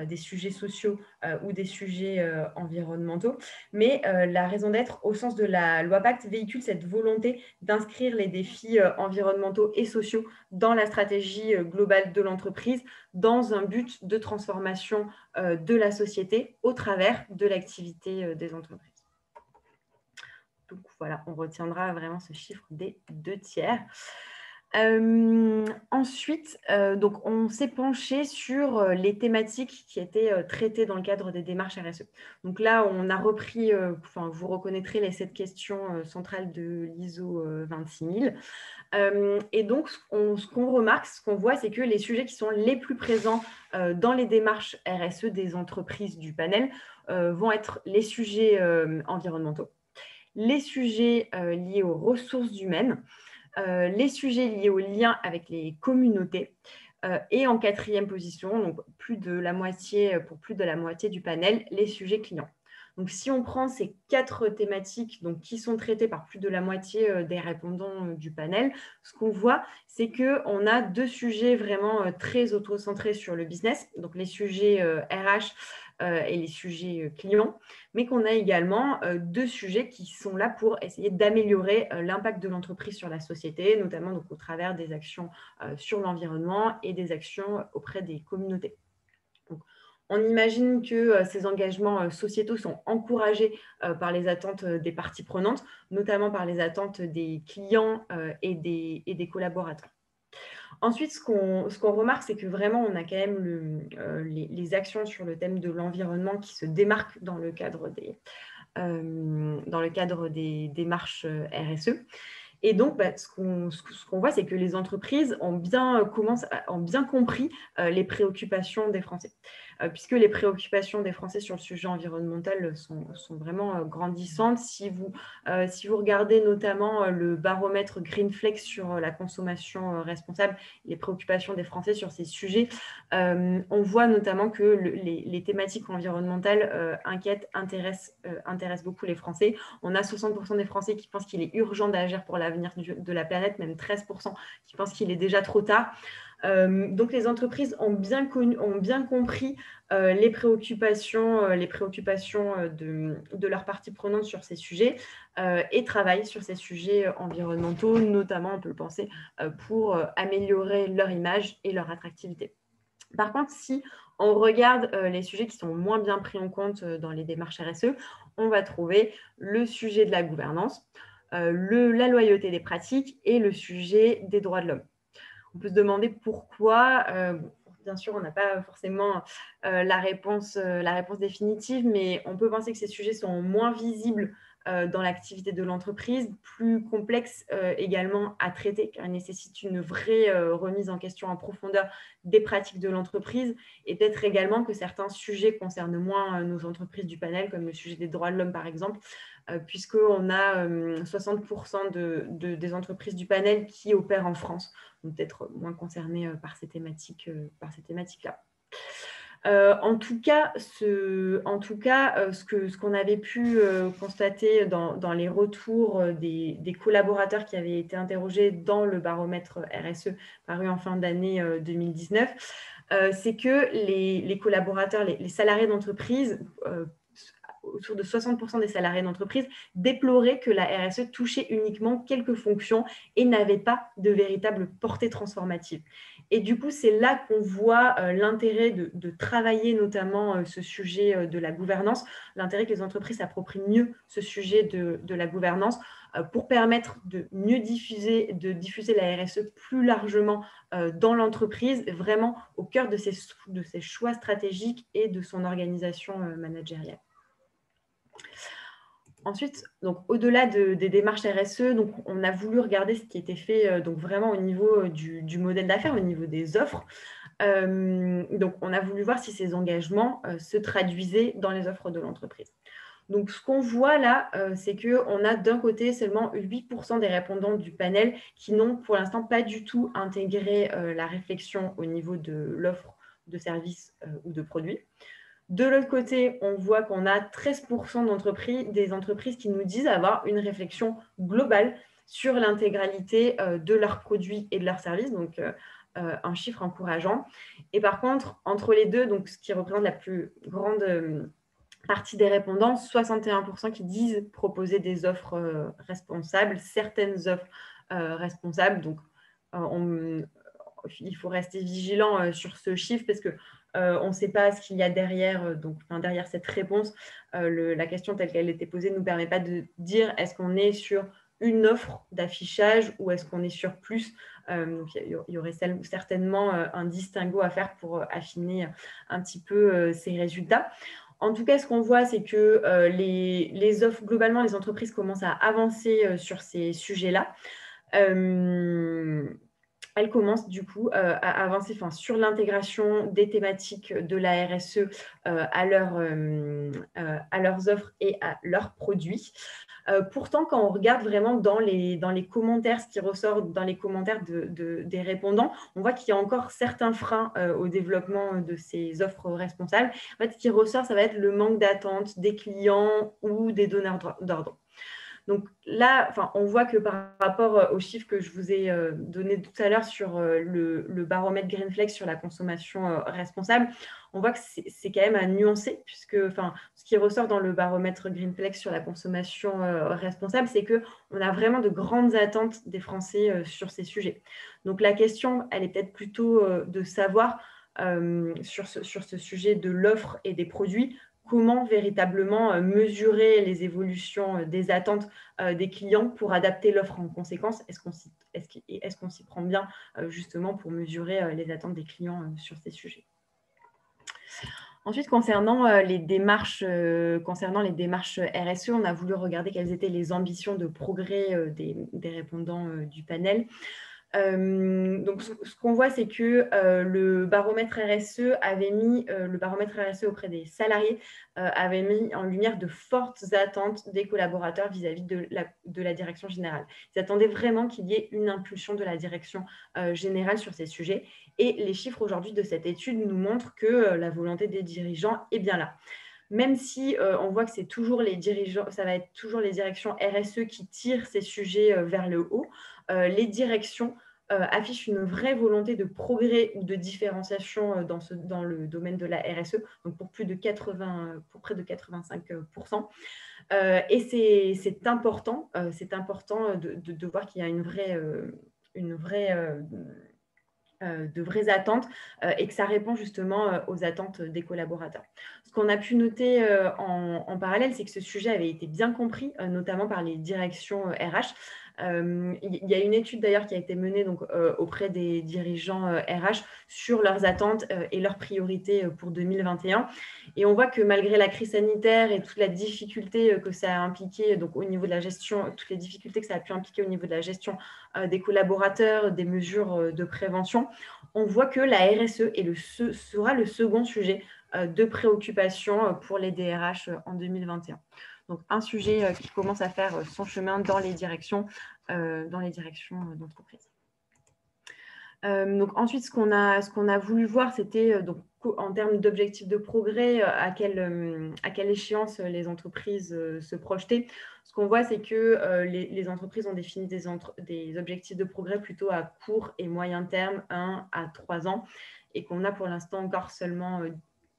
des sujets sociaux ou des sujets environnementaux. Mais la raison d'être, au sens de la loi Pacte, véhicule cette volonté d'inscrire les défis environnementaux et sociaux dans la stratégie globale de l'entreprise, dans un but de transformation de la société au travers de l'activité des entreprises. Donc voilà, on retiendra vraiment ce chiffre des 2/3. Ensuite, donc on s'est penché sur les thématiques qui étaient traitées dans le cadre des démarches RSE. Donc là, on a repris, vous reconnaîtrez les 7 questions centrales de l'ISO 26000. Et donc, ce qu'on remarque, ce qu'on voit, c'est que les sujets qui sont les plus présents dans les démarches RSE des entreprises du panel vont être les sujets environnementaux, les sujets liés aux ressources humaines, les sujets liés aux liens avec les communautés, et en 4e position, donc pour plus de la moitié du panel, les sujets clients. Donc, si on prend ces 4 thématiques qui sont traitées par plus de la moitié des répondants du panel, ce qu'on voit, c'est qu'on a 2 sujets vraiment très auto-centrés sur le business, donc les sujets RH et les sujets clients, mais qu'on a également 2 sujets qui sont là pour essayer d'améliorer l'impact de l'entreprise sur la société, notamment donc, au travers des actions sur l'environnement et des actions auprès des communautés. Donc, on imagine que ces engagements sociétaux sont encouragés par les attentes des parties prenantes, notamment par les attentes des clients et des collaborateurs. Ensuite, ce qu'on remarque, c'est que vraiment, on a quand même les actions sur le thème de l'environnement qui se démarquent dans le cadre des démarches RSE. Et donc, ce qu'on voit, c'est que les entreprises ont bien compris les préoccupations des Français, puisque les préoccupations des Français sur le sujet environnemental sont vraiment grandissantes. Si vous regardez notamment le baromètre Greenflex sur la consommation responsable, les préoccupations des Français sur ces sujets, on voit notamment que les thématiques environnementales intéressent beaucoup les Français. On a 60% des Français qui pensent qu'il est urgent d'agir pour l'avenir de la planète, même 13% qui pensent qu'il est déjà trop tard. Donc les entreprises ont bien compris les préoccupations de leurs parties prenantes sur ces sujets et travaillent sur ces sujets environnementaux, notamment, on peut le penser, pour améliorer leur image et leur attractivité. Par contre, si on regarde les sujets qui sont moins bien pris en compte dans les démarches RSE, on va trouver le sujet de la gouvernance, la loyauté des pratiques et le sujet des droits de l'homme. On peut se demander pourquoi. Bien sûr, on n'a pas forcément la réponse définitive, mais on peut penser que ces sujets sont moins visibles dans l'activité de l'entreprise, plus complexes également à traiter, car ils nécessitent une vraie remise en question en profondeur des pratiques de l'entreprise, et peut-être également que certains sujets concernent moins nos entreprises du panel, comme le sujet des droits de l'homme par exemple, puisqu'on a 60% des entreprises du panel qui opèrent en France, donc peut-être moins concernées par ces thématiques-là. En tout cas, ce qu'on avait pu constater dans les retours des collaborateurs qui avaient été interrogés dans le baromètre RSE paru en fin d'année 2019, c'est que les collaborateurs, les salariés d'entreprise, autour de 60% des salariés d'entreprise déploraient que la RSE touchait uniquement quelques fonctions et n'avait pas de véritable portée transformative. Et du coup, c'est là qu'on voit l'intérêt de travailler notamment ce sujet de la gouvernance, l'intérêt que les entreprises s'approprient mieux ce sujet de la gouvernance pour permettre de mieux diffuser la RSE plus largement dans l'entreprise, vraiment au cœur de ses choix stratégiques et de son organisation managériale. Ensuite, donc, au-delà des démarches RSE, donc, on a voulu regarder ce qui était fait donc, vraiment au niveau du modèle d'affaires, au niveau des offres. Donc, on a voulu voir si ces engagements se traduisaient dans les offres de l'entreprise. Donc, ce qu'on voit là, c'est qu'on a d'un côté seulement 8% des répondants du panel qui n'ont pour l'instant pas du tout intégré la réflexion au niveau de l'offre de services ou de produits. De l'autre côté, on voit qu'on a 13% des entreprises qui nous disent avoir une réflexion globale sur l'intégralité de leurs produits et de leurs services, donc un chiffre encourageant. Et par contre, entre les deux, donc ce qui représente la plus grande partie des répondants, 61% qui disent proposer des offres responsables, certaines offres responsables. Donc, il faut rester vigilant sur ce chiffre parce que on ne sait pas ce qu'il y a derrière, derrière cette réponse. La question telle qu'elle était posée ne nous permet pas de dire est-ce qu'on est sur une offre d'affichage ou est-ce qu'on est sur plus. Donc, il y aurait certainement un distinguo à faire pour affiner un petit peu ces résultats. En tout cas, ce qu'on voit, c'est que les offres, globalement, les entreprises commencent à avancer sur ces sujets-là. Elle commence du coup à avancer sur l'intégration des thématiques de la RSE à leurs offres et à leurs produits. Pourtant, quand on regarde vraiment dans les commentaires, ce qui ressort dans les commentaires des répondants, on voit qu'il y a encore certains freins au développement de ces offres responsables. En fait, ce qui ressort, ça va être le manque d'attente des clients ou des donneurs d'ordre. Donc là, on voit que par rapport aux chiffres que je vous ai donnés tout à l'heure sur le baromètre Greenflex sur la consommation responsable, on voit que c'est quand même à nuancer, puisque ce qui ressort dans le baromètre Greenflex sur la consommation responsable, c'est qu'on a vraiment de grandes attentes des Français sur ces sujets. Donc la question, elle est peut-être plutôt de savoir sur ce sujet de l'offre et des produits, comment véritablement mesurer les évolutions des attentes des clients pour adapter l'offre en conséquence. Est-ce qu'on s'y prend bien justement pour mesurer les attentes des clients sur ces sujets? Ensuite, concernant les démarches RSE, on a voulu regarder quelles étaient les ambitions de progrès des répondants du panel. Donc, ce qu'on voit, c'est que le baromètre RSE auprès des salariés avait mis en lumière de fortes attentes des collaborateurs vis-à-vis de la direction générale. Ils attendaient vraiment qu'il y ait une impulsion de la direction générale sur ces sujets. Et les chiffres aujourd'hui de cette étude nous montrent que la volonté des dirigeants est bien là. Même si on voit que c'est toujours les dirigeants, ça va être toujours les directions RSE qui tirent ces sujets vers le haut, les directions affichent une vraie volonté de progrès ou de différenciation dans le domaine de la RSE, donc pour près de 85%. Et c'est important de voir qu'il y a de vraies attentes et que ça répond justement aux attentes des collaborateurs. Ce qu'on a pu noter en parallèle, c'est que ce sujet avait été bien compris, notamment par les directions RH. Il y a une étude d'ailleurs qui a été menée donc, auprès des dirigeants RH sur leurs attentes et leurs priorités pour 2021. Et on voit que malgré la crise sanitaire et toute la difficulté que ça a impliqué donc, au niveau de la gestion, toutes les difficultés que ça a pu impliquer au niveau de la gestion des collaborateurs, des mesures de prévention, on voit que la RSE sera le second sujet de préoccupation pour les DRH en 2021. Donc, un sujet qui commence à faire son chemin dans les directions d'entreprise. Donc, ensuite, ce qu'on a voulu voir, c'était donc en termes d'objectifs de progrès, à quelle échéance les entreprises se projetaient. Ce qu'on voit, c'est que les entreprises ont défini des objectifs de progrès plutôt à court et moyen terme, 1 à 3 ans, et qu'on a pour l'instant encore seulement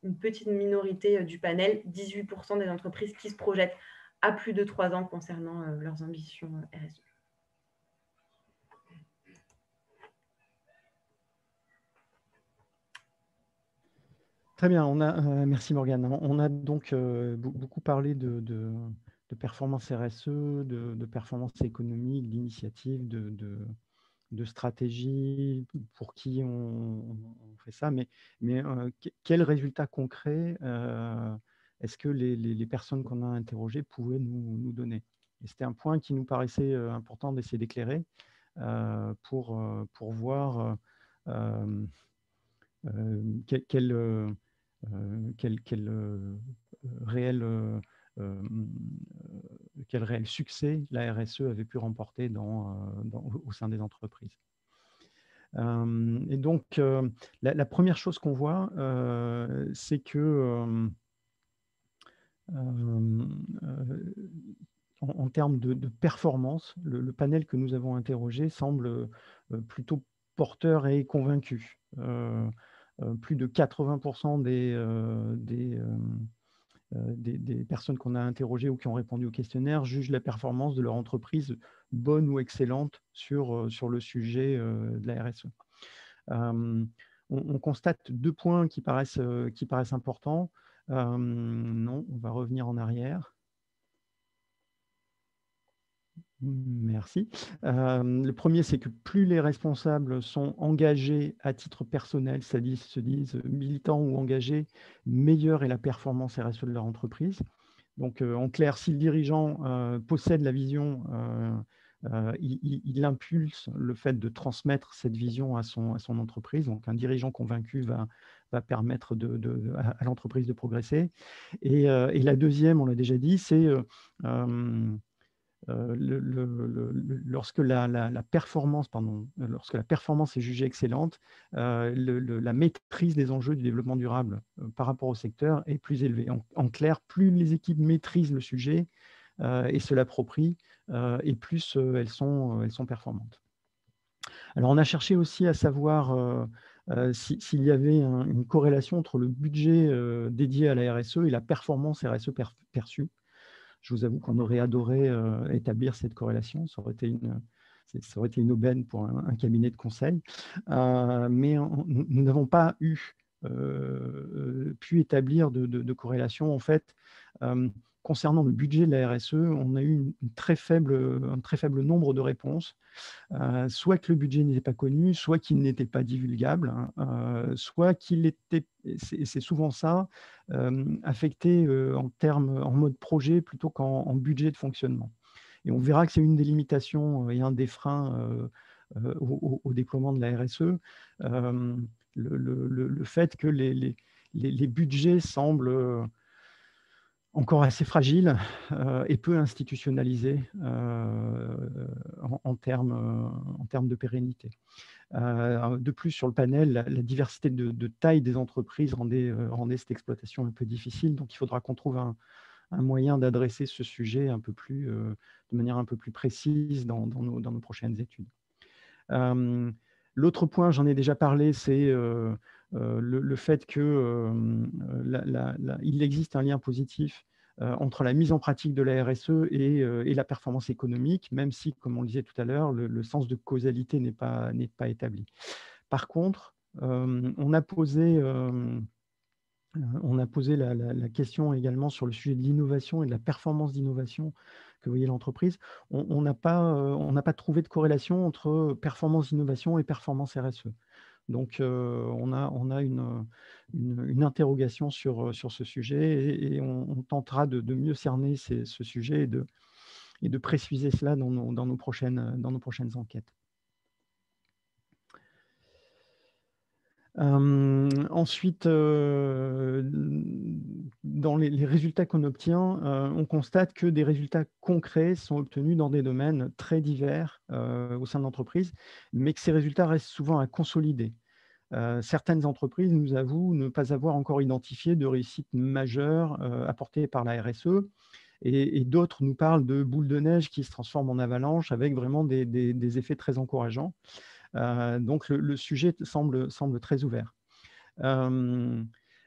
une petite minorité du panel, 18% des entreprises qui se projettent à plus de 3 ans concernant leurs ambitions RSE. Très bien, merci Morgane. On a donc beaucoup parlé de performance RSE, de performance économique, d'initiative, de stratégie, pour qui on fait ça, mais quels résultats concrets est-ce que les personnes qu'on a interrogées pouvaient nous donner? Et c'était un point qui nous paraissait important d'essayer d'éclairer pour voir quel réel succès la RSE avait pu remporter au sein des entreprises. Et donc, la première chose qu'on voit, c'est que en termes de performance, le panel que nous avons interrogé semble plutôt porteur et convaincu. Plus de 80% des personnes qu'on a interrogées ou qui ont répondu au questionnaire jugent la performance de leur entreprise bonne ou excellente sur le sujet de la RSE. On constate 2 points qui paraissent importants. Non, on va revenir en arrière. Merci. Le premier, c'est que plus les responsables sont engagés à titre personnel, c'est-à-dire se disent militants ou engagés, meilleure est la performance RSE de leur entreprise. Donc, en clair, si le dirigeant possède la vision, il impulse le fait de transmettre cette vision à son entreprise. Donc, un dirigeant convaincu va permettre à l'entreprise de progresser. Et la deuxième, on l'a déjà dit, c'est lorsque la performance est jugée excellente, la maîtrise des enjeux du développement durable par rapport au secteur est plus élevée. En clair, plus les équipes maîtrisent le sujet et se l'approprient, et plus elles sont performantes. Alors, on a cherché aussi à savoir s'il y avait une corrélation entre le budget dédié à la RSE et la performance RSE perçue. Je vous avoue qu'on aurait adoré établir cette corrélation. Ça aurait été une aubaine pour un cabinet de conseil. Mais nous n'avons pas eu pu établir de corrélation. En fait, concernant le budget de la RSE, on a eu un très faible nombre de réponses, soit que le budget n'était pas connu, soit qu'il n'était pas divulgable, soit qu'il était, c'est souvent ça, affecté en mode projet plutôt qu'en budget de fonctionnement. Et on verra que c'est une des limitations et un des freins au déploiement de la RSE, le fait que les budgets semblent encore assez fragiles et peu institutionnalisés en termes de pérennité. De plus, sur le panel, la diversité de taille des entreprises rendait cette exploitation un peu difficile, donc il faudra qu'on trouve un moyen d'adresser ce sujet de manière un peu plus précise dans nos prochaines études. L'autre point, j'en ai déjà parlé, c'est le fait qu'il existe un lien positif entre la mise en pratique de la RSE et la performance économique, même si, comme on le disait tout à l'heure, le sens de causalité n'est pas établi. Par contre, on a posé la question également sur le sujet de l'innovation et de la performance d'innovation que voyait l'entreprise. On n'a pas trouvé de corrélation entre performance d'innovation et performance RSE. Donc, on a une interrogation sur ce sujet et on tentera de mieux cerner ce sujet et de préciser cela dans nos prochaines enquêtes. Ensuite, dans les résultats qu'on obtient, on constate que des résultats concrets sont obtenus dans des domaines très divers au sein de l'entreprise, mais que ces résultats restent souvent à consolider. Certaines entreprises nous avouent ne pas avoir encore identifié de réussite majeure apportée par la RSE, et d'autres nous parlent de boules de neige qui se transforment en avalanche avec vraiment des effets très encourageants. Donc, le sujet semble très ouvert.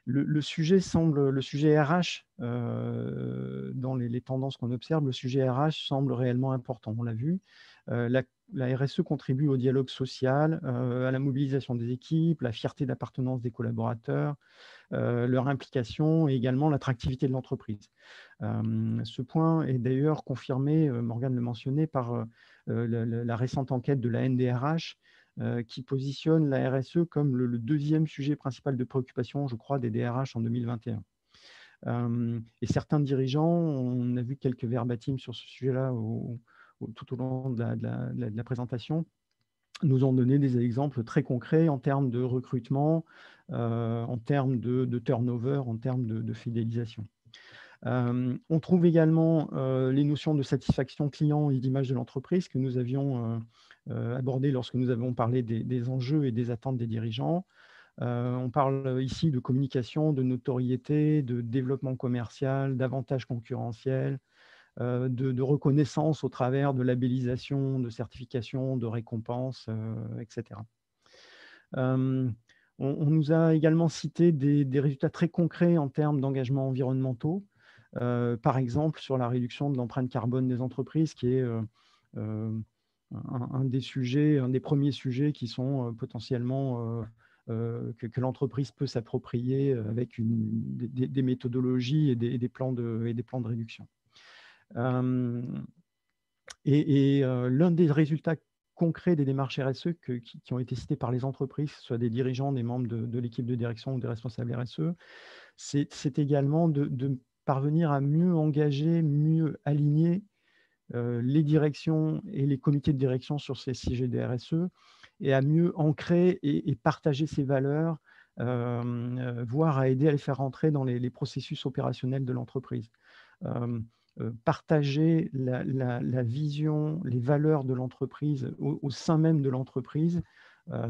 Le sujet RH, dans les tendances qu'on observe, le sujet RH semble réellement important, on l'a vu. La RSE contribue au dialogue social, à la mobilisation des équipes, la fierté d'appartenance des collaborateurs, leur implication et également l'attractivité de l'entreprise. Ce point est d'ailleurs confirmé, Morgane le mentionnait, par la récente enquête de la NDRH qui positionne la RSE comme le deuxième sujet principal de préoccupation, je crois, des DRH en 2021. Et certains dirigeants, on a vu quelques verbatims sur ce sujet-là tout au long de la présentation, nous ont donné des exemples très concrets en termes de recrutement, en termes de turnover, en termes de fidélisation. On trouve également les notions de satisfaction client et d'image de l'entreprise que nous avions abordées lorsque nous avons parlé des enjeux et des attentes des dirigeants. On parle ici de communication, de notoriété, de développement commercial, d'avantages concurrentiels, de reconnaissance au travers de labellisation, de certification, de récompenses, etc. On nous a également cité des résultats très concrets en termes d'engagement environnementaux, par exemple sur la réduction de l'empreinte carbone des entreprises, qui est un des premiers sujets qui sont potentiellement que l'entreprise peut s'approprier avec des méthodologies et des plans de réduction. L'un des résultats concrets des démarches RSE qui ont été cités par les entreprises, que ce soit des dirigeants, des membres de l'équipe de direction ou des responsables RSE, c'est également de parvenir à mieux engager, mieux aligner les directions et les comités de direction sur ces sujets de RSE et à mieux ancrer et partager ces valeurs, voire à aider à les faire rentrer dans les processus opérationnels de l'entreprise. Partager la vision, les valeurs de l'entreprise au sein même de l'entreprise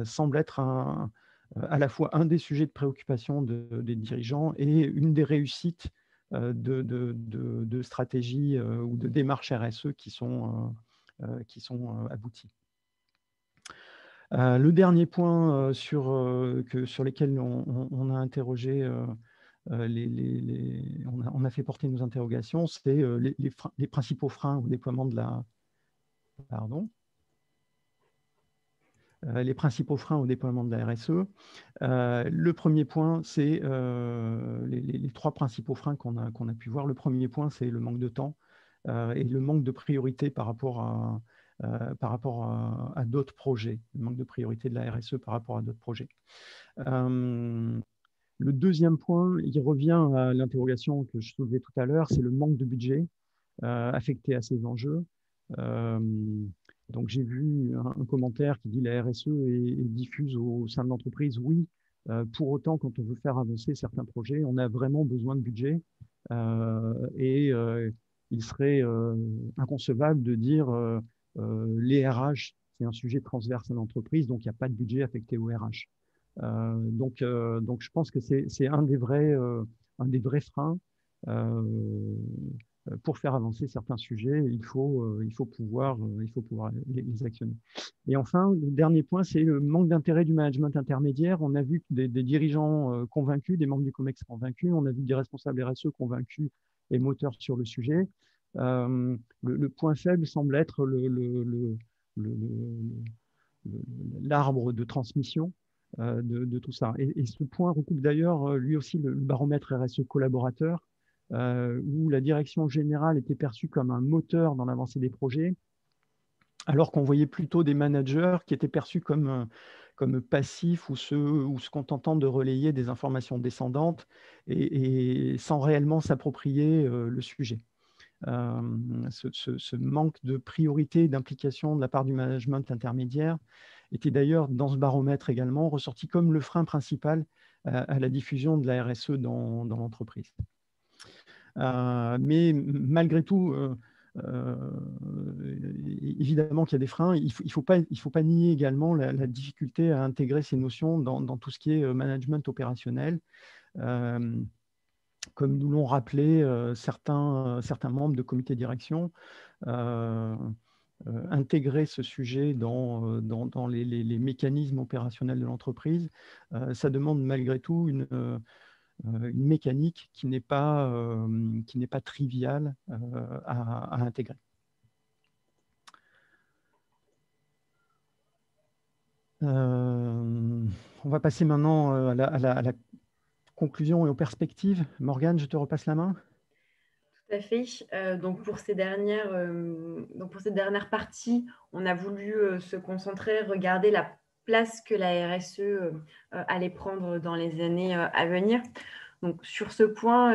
semble être à la fois un des sujets de préoccupation des dirigeants et une des réussites de stratégies ou de démarches RSE qui sont abouties. Le dernier point sur lesquels on a interrogé, on a fait porter nos interrogations, c'est les principaux freins au déploiement de la... Pardon. les principaux freins au déploiement de la RSE. Le premier point, c'est les trois principaux freins qu'on a pu voir. Le premier point, c'est le manque de temps et le manque de priorité par rapport à d'autres projets, le manque de priorité de la RSE par rapport à d'autres projets. Le deuxième point, il revient à l'interrogation que je soulevais tout à l'heure, c'est le manque de budget affecté à ces enjeux. Donc, j'ai vu un commentaire qui dit la RSE est diffuse au sein de l'entreprise. Oui, pour autant, quand on veut faire avancer certains projets, on a vraiment besoin de budget. Il serait inconcevable de dire les RH, c'est un sujet transverse à l'entreprise, donc il n'y a pas de budget affecté aux RH. Donc, je pense que c'est un des vrais freins. Pour faire avancer certains sujets, il faut pouvoir les actionner. Et enfin, le dernier point, c'est le manque d'intérêt du management intermédiaire. On a vu des dirigeants convaincus, des membres du COMEX convaincus, on a vu des responsables RSE convaincus et moteurs sur le sujet. Le point faible semble être l'arbre de transmission de tout ça. Et ce point recoupe d'ailleurs lui aussi le baromètre RSE collaborateur, où la direction générale était perçue comme un moteur dans l'avancée des projets, alors qu'on voyait plutôt des managers qui étaient perçus comme passifs ou se contentant de relayer des informations descendantes et sans réellement s'approprier le sujet. Ce manque de priorité et d'implication de la part du management intermédiaire était d'ailleurs dans ce baromètre également ressorti comme le frein principal à la diffusion de la RSE dans l'entreprise. Mais malgré tout, évidemment qu'il y a des freins. Il ne faut pas nier également la difficulté à intégrer ces notions dans tout ce qui est management opérationnel. Comme nous l'ont rappelé certains membres de comité de direction, intégrer ce sujet dans les mécanismes opérationnels de l'entreprise, ça demande malgré tout une mécanique qui n'est pas triviale à intégrer. On va passer maintenant à la conclusion et aux perspectives. Morgane, je te repasse la main. Tout à fait. Donc pour ces dernières parties, on a voulu se concentrer, regarder la place que la RSE allait prendre dans les années à venir. Donc sur ce point,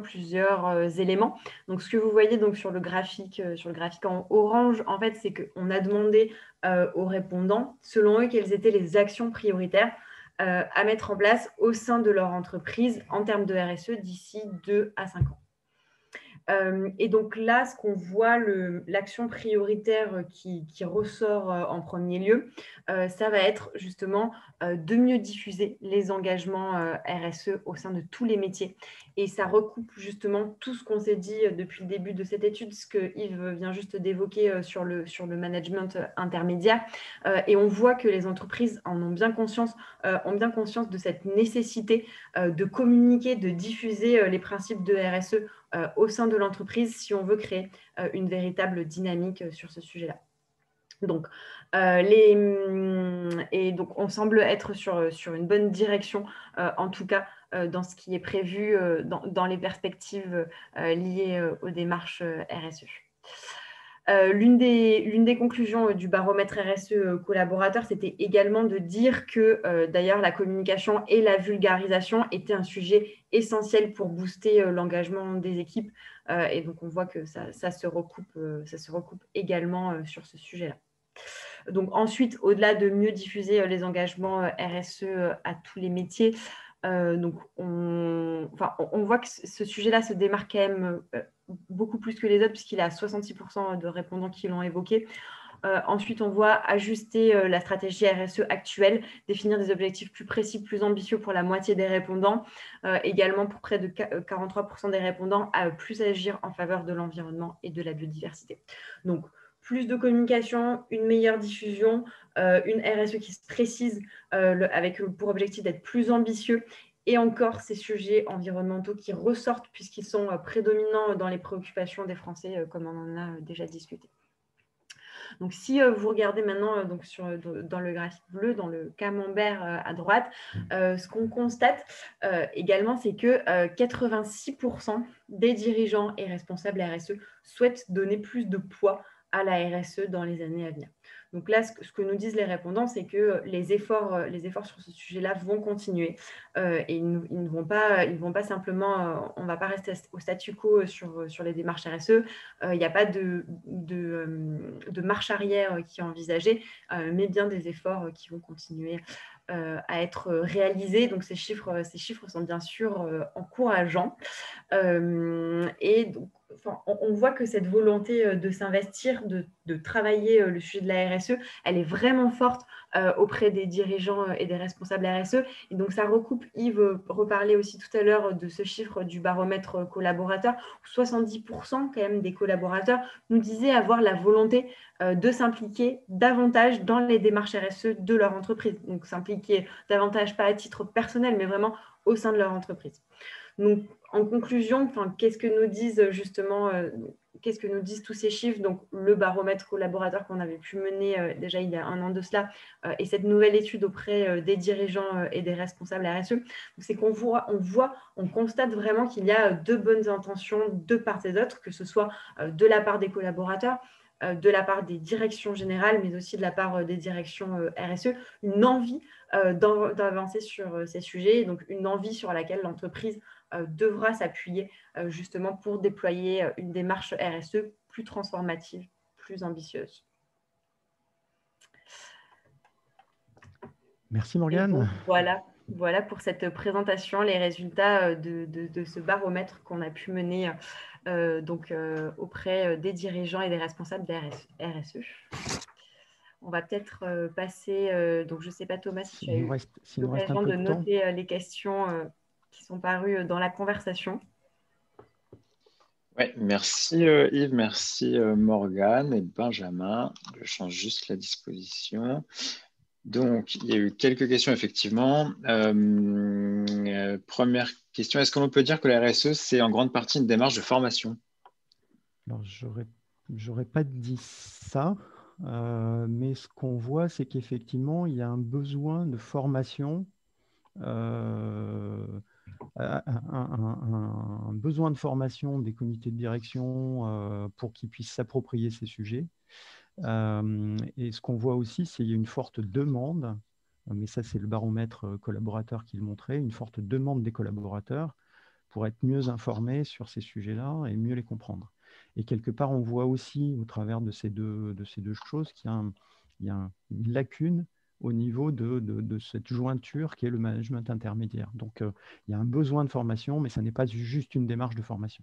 plusieurs éléments. Donc ce que vous voyez donc sur le graphique en orange, en fait, c'est qu'on a demandé aux répondants, selon eux, quelles étaient les actions prioritaires à mettre en place au sein de leur entreprise en termes de RSE d'ici 2 à 5 ans. Et donc là, ce qu'on voit, l'action prioritaire qui ressort en premier lieu, ça va être justement de mieux diffuser les engagements RSE au sein de tous les métiers. Et ça recoupe justement tout ce qu'on s'est dit depuis le début de cette étude, ce que Yves vient juste d'évoquer sur le management intermédiaire. Et on voit que les entreprises en ont bien conscience de cette nécessité de communiquer, de diffuser les principes de RSE au sein de l'entreprise si on veut créer une véritable dynamique sur ce sujet-là. Donc, donc, on semble être sur une bonne direction, en tout cas dans ce qui est prévu dans les perspectives liées aux démarches RSE. L'une des conclusions du baromètre RSE collaborateur, c'était également de dire que d'ailleurs la communication et la vulgarisation étaient un sujet essentiel pour booster l'engagement des équipes. Et donc on voit que ça se recoupe également sur ce sujet-là. Donc ensuite, au-delà de mieux diffuser les engagements RSE à tous les métiers, donc on voit que ce sujet-là se démarque quand même beaucoup plus que les autres, puisqu'il est à 66% de répondants qui l'ont évoqué. Ensuite, on voit ajuster la stratégie RSE actuelle, définir des objectifs plus précis, plus ambitieux pour la moitié des répondants, également pour près de 43% des répondants, à plus agir en faveur de l'environnement et de la biodiversité. Donc, plus de communication, une meilleure diffusion, une RSE qui se précise avec pour objectif d'être plus ambitieux. Et encore, ces sujets environnementaux qui ressortent puisqu'ils sont prédominants dans les préoccupations des Français, comme on en a déjà discuté. Donc, si vous regardez maintenant donc dans le graphique bleu, dans le camembert à droite, ce qu'on constate également, c'est que 86% des dirigeants et responsables RSE souhaitent donner plus de poids à la RSE dans les années à venir. Donc là, ce que nous disent les répondants, c'est que les efforts sur ce sujet-là vont continuer et ils ne vont pas simplement, on ne va pas rester au statu quo sur les démarches RSE. Il n'y a pas de marche arrière qui est envisagée, mais bien des efforts qui vont continuer à être réalisés. Donc ces chiffres sont bien sûr encourageants. Et donc, on voit que cette volonté de s'investir, de travailler le sujet de la RSE, elle est vraiment forte auprès des dirigeants et des responsables RSE. Et donc, ça recoupe, Yves reparlait aussi tout à l'heure de ce chiffre du baromètre collaborateur, où 70% quand même des collaborateurs nous disaient avoir la volonté de s'impliquer davantage dans les démarches RSE de leur entreprise. Donc, s'impliquer davantage, pas à titre personnel, mais vraiment au sein de leur entreprise. Donc, en conclusion, qu'est-ce que nous disent justement, qu'est-ce que nous disent tous ces chiffres? Donc, le baromètre collaborateur qu'on avait pu mener déjà il y a 1 an de cela, et cette nouvelle étude auprès des dirigeants et des responsables RSE, c'est qu'on on constate vraiment qu'il y a de bonnes intentions de part et d'autre, que ce soit de la part des collaborateurs, de la part des directions générales, mais aussi de la part des directions RSE, une envie d'avancer sur ces sujets, donc une envie sur laquelle l'entreprise devra s'appuyer justement pour déployer une démarche RSE plus transformative, plus ambitieuse. Merci Morgane. Voilà pour cette présentation, les résultats de ce baromètre qu'on a pu mener auprès des dirigeants et des responsables de RSE. On va peut-être passer, donc je ne sais pas Thomas si tu as eu l'occasion de noter les questions qui sont parues dans la conversation. Oui, merci Yves, merci Morgane et Benjamin. Je change juste la disposition. Donc, il y a eu quelques questions, effectivement. Première question, est-ce qu'on peut dire que la RSE, c'est en grande partie une démarche de formation? Alors, j'aurais pas dit ça, mais ce qu'on voit, c'est qu'effectivement, il y a un besoin de formation, un besoin de formation des comités de direction pour qu'ils puissent s'approprier ces sujets. Et ce qu'on voit aussi, c'est qu'il y a une forte demande, mais ça c'est le baromètre collaborateur qui le montrait, une forte demande des collaborateurs pour être mieux informés sur ces sujets-là et mieux les comprendre. Et quelque part, on voit aussi au travers de ces deux choses qu'il y a une lacune au niveau de cette jointure qui est le management intermédiaire. Donc, il y a un besoin de formation, mais ça n'est pas juste une démarche de formation.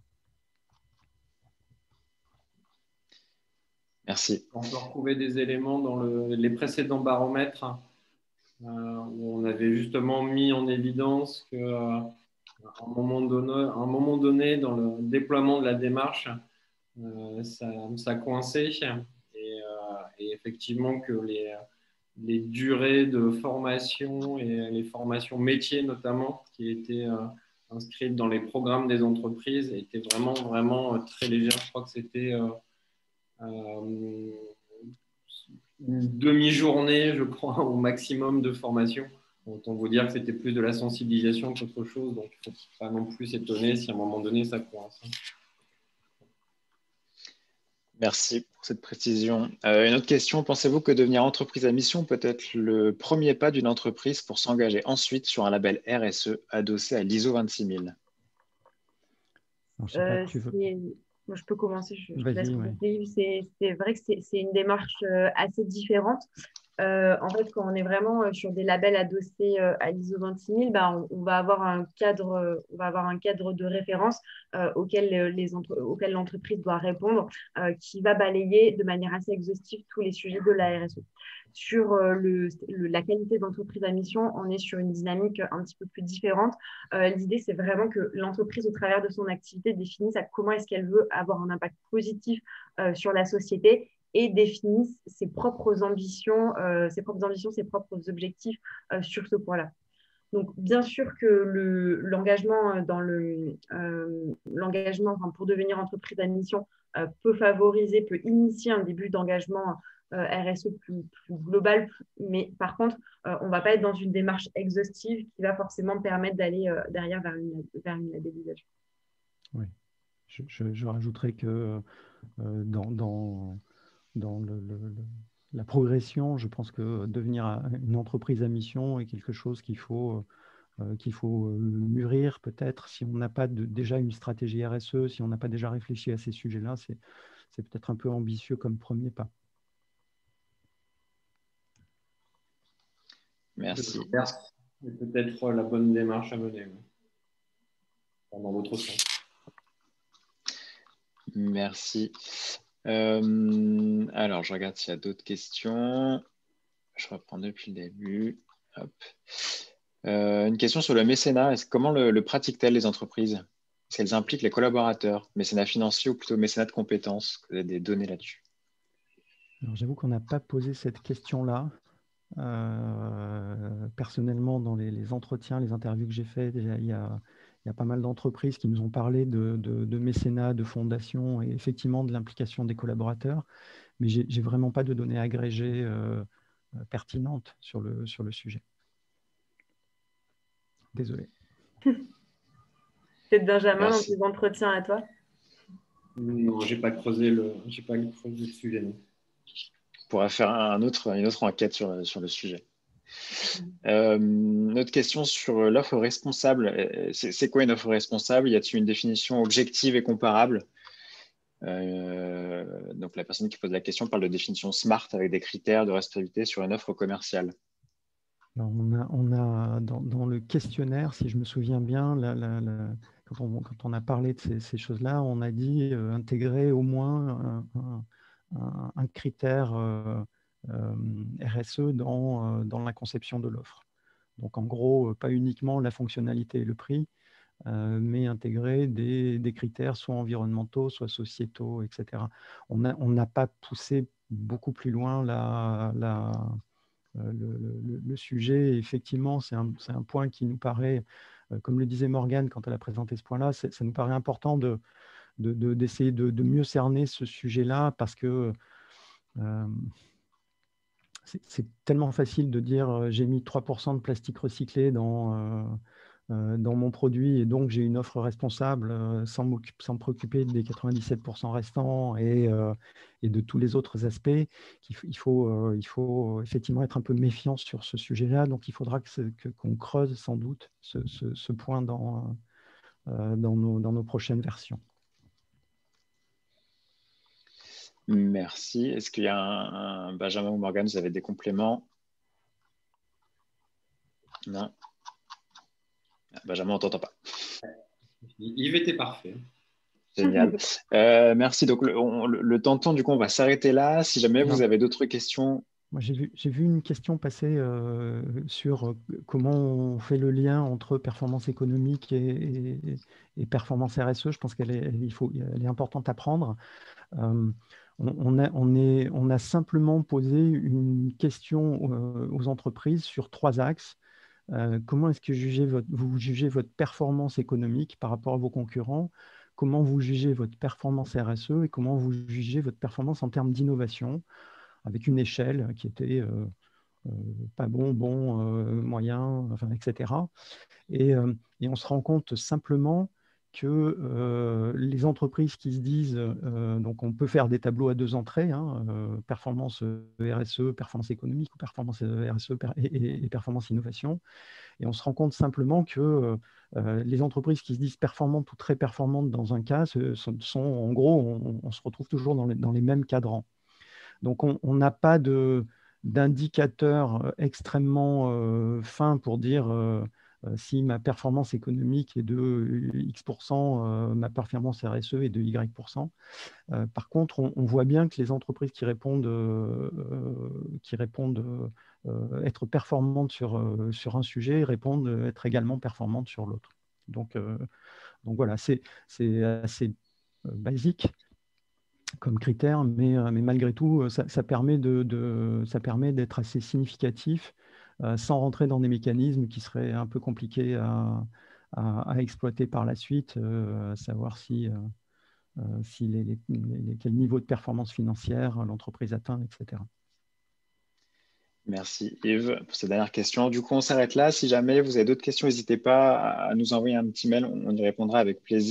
Merci. On peut retrouver des éléments dans les précédents baromètres où on avait justement mis en évidence qu'à un moment donné, dans le déploiement de la démarche, ça coinçait et effectivement que les durées de formation et les formations métiers notamment qui étaient inscrites dans les programmes des entreprises étaient vraiment très légères. Je crois que c'était une demi-journée, je crois, au maximum de formation. Autant vous dire que c'était plus de la sensibilisation qu'autre chose, donc il ne faut pas non plus s'étonner si à un moment donné ça coince. Merci pour cette précision. Une autre question, pensez-vous que devenir entreprise à mission peut être le premier pas d'une entreprise pour s'engager ensuite sur un label RSE adossé à l'ISO 26000? Moi, je peux commencer, je te laisse ouais. C'est vrai que c'est une démarche assez différente. En fait, quand on est vraiment sur des labels adossés à l'ISO 26000, on va avoir un cadre de référence auquel l'entreprise doit répondre, qui va balayer de manière assez exhaustive tous les sujets de la RSE. Sur la qualité d'entreprise à mission, on est sur une dynamique un petit peu plus différente. L'idée, c'est vraiment que l'entreprise, au travers de son activité, définisse comment est-ce qu'elle veut avoir un impact positif sur la société et définisse ses propres ambitions, ses propres objectifs sur ce point-là. Donc, bien sûr que l'engagement pour devenir entreprise à mission peut initier un début d'engagement RSE plus globale. Mais par contre, on ne va pas être dans une démarche exhaustive qui va forcément permettre d'aller derrière vers une labellisation. Oui. Je rajouterais que dans la progression, je pense que devenir une entreprise à mission est quelque chose qu'il faut mûrir peut-être. Si on n'a pas déjà une stratégie RSE, si on n'a pas déjà réfléchi à ces sujets-là, c'est peut-être un peu ambitieux comme premier pas. Merci. C'est peut-être la bonne démarche à mener dans l'autre sens. Merci. Alors, je regarde s'il y a d'autres questions. Je reprends depuis le début. Hop. Une question sur le mécénat. Comment le pratiquent-elles les entreprises? Est-ce qu'elles impliquent les collaborateurs? Mécénat financier ou plutôt mécénat de compétences? Vous avez des données là-dessus? Alors, j'avoue qu'on n'a pas posé cette question-là. Personnellement, dans les entretiens, les interviews que j'ai faites, il y a pas mal d'entreprises qui nous ont parlé de mécénat, de fondation et effectivement de l'implication des collaborateurs. Mais je n'ai vraiment pas de données agrégées pertinentes sur le sujet. Désolé. Peut-être Benjamin, dans tes entretiens à toi? Non, je n'ai pas creusé le sujet. Non. On pourra faire une autre enquête sur le sujet. Une autre question sur l'offre responsable. C'est quoi une offre responsable? Y a-t-il une définition objective et comparable? Donc, la personne qui pose la question parle de définition SMART avec des critères de responsabilité sur une offre commerciale. Alors, on a dans le questionnaire, si je me souviens bien, quand on a parlé de ces choses-là, on a dit intégrer au moins un critère RSE dans la conception de l'offre. Donc, en gros, pas uniquement la fonctionnalité et le prix, mais intégrer des critères soit environnementaux, soit sociétaux, etc. On n'a pas poussé beaucoup plus loin le sujet. Effectivement, c'est un point qui nous paraît, comme le disait Morgane quand elle a présenté ce point-là, ça nous paraît important d'essayer de mieux cerner ce sujet-là parce que c'est tellement facile de dire j'ai mis 3% de plastique recyclé dans mon produit et donc j'ai une offre responsable sans me préoccuper des 97% restants et de tous les autres aspects. Il faut effectivement être un peu méfiant sur ce sujet-là. Donc il faudra qu'on creuse sans doute ce point dans nos prochaines versions. Merci. Est-ce qu'il y a un Benjamin ou Morgane, vous avez des compléments? Non. Benjamin, on ne t'entend pas. Yves était parfait. Génial. Merci. Donc, le temps, du coup, on va s'arrêter là. Si jamais vous avez d'autres questions. Moi, j'ai vu une question passer sur comment on fait le lien entre performance économique et performance RSE. Je pense qu'elle est importante à prendre. On a simplement posé une question aux entreprises sur 3 axes. Comment est-ce que vous jugez votre performance économique par rapport à vos concurrents? Comment vous jugez votre performance RSE et comment vous jugez votre performance en termes d'innovation, avec une échelle qui était pas bon, moyen, enfin, etc. Et on se rend compte simplement que les entreprises qui se disent, donc on peut faire des tableaux à 2 entrées, performance RSE, performance économique, ou performance RSE et performance innovation, et on se rend compte simplement que les entreprises qui se disent performantes ou très performantes dans un cas sont en gros, on se retrouve toujours dans les mêmes cadrans. Donc on n'a pas d'indicateur extrêmement fin pour dire si ma performance économique est de X%, ma performance RSE est de Y%. Par contre, on voit bien que les entreprises qui répondent être performantes sur un sujet répondent être également performantes sur l'autre. Donc voilà, c'est assez basique comme critère, mais malgré tout, ça permet d'être assez significatif sans rentrer dans des mécanismes qui seraient un peu compliqués à exploiter par la suite, à savoir si quel niveau de performance financière l'entreprise atteint, etc. Merci Yves pour cette dernière question. Du coup, on s'arrête là. Si jamais vous avez d'autres questions, n'hésitez pas à nous envoyer un petit mail. On y répondra avec plaisir.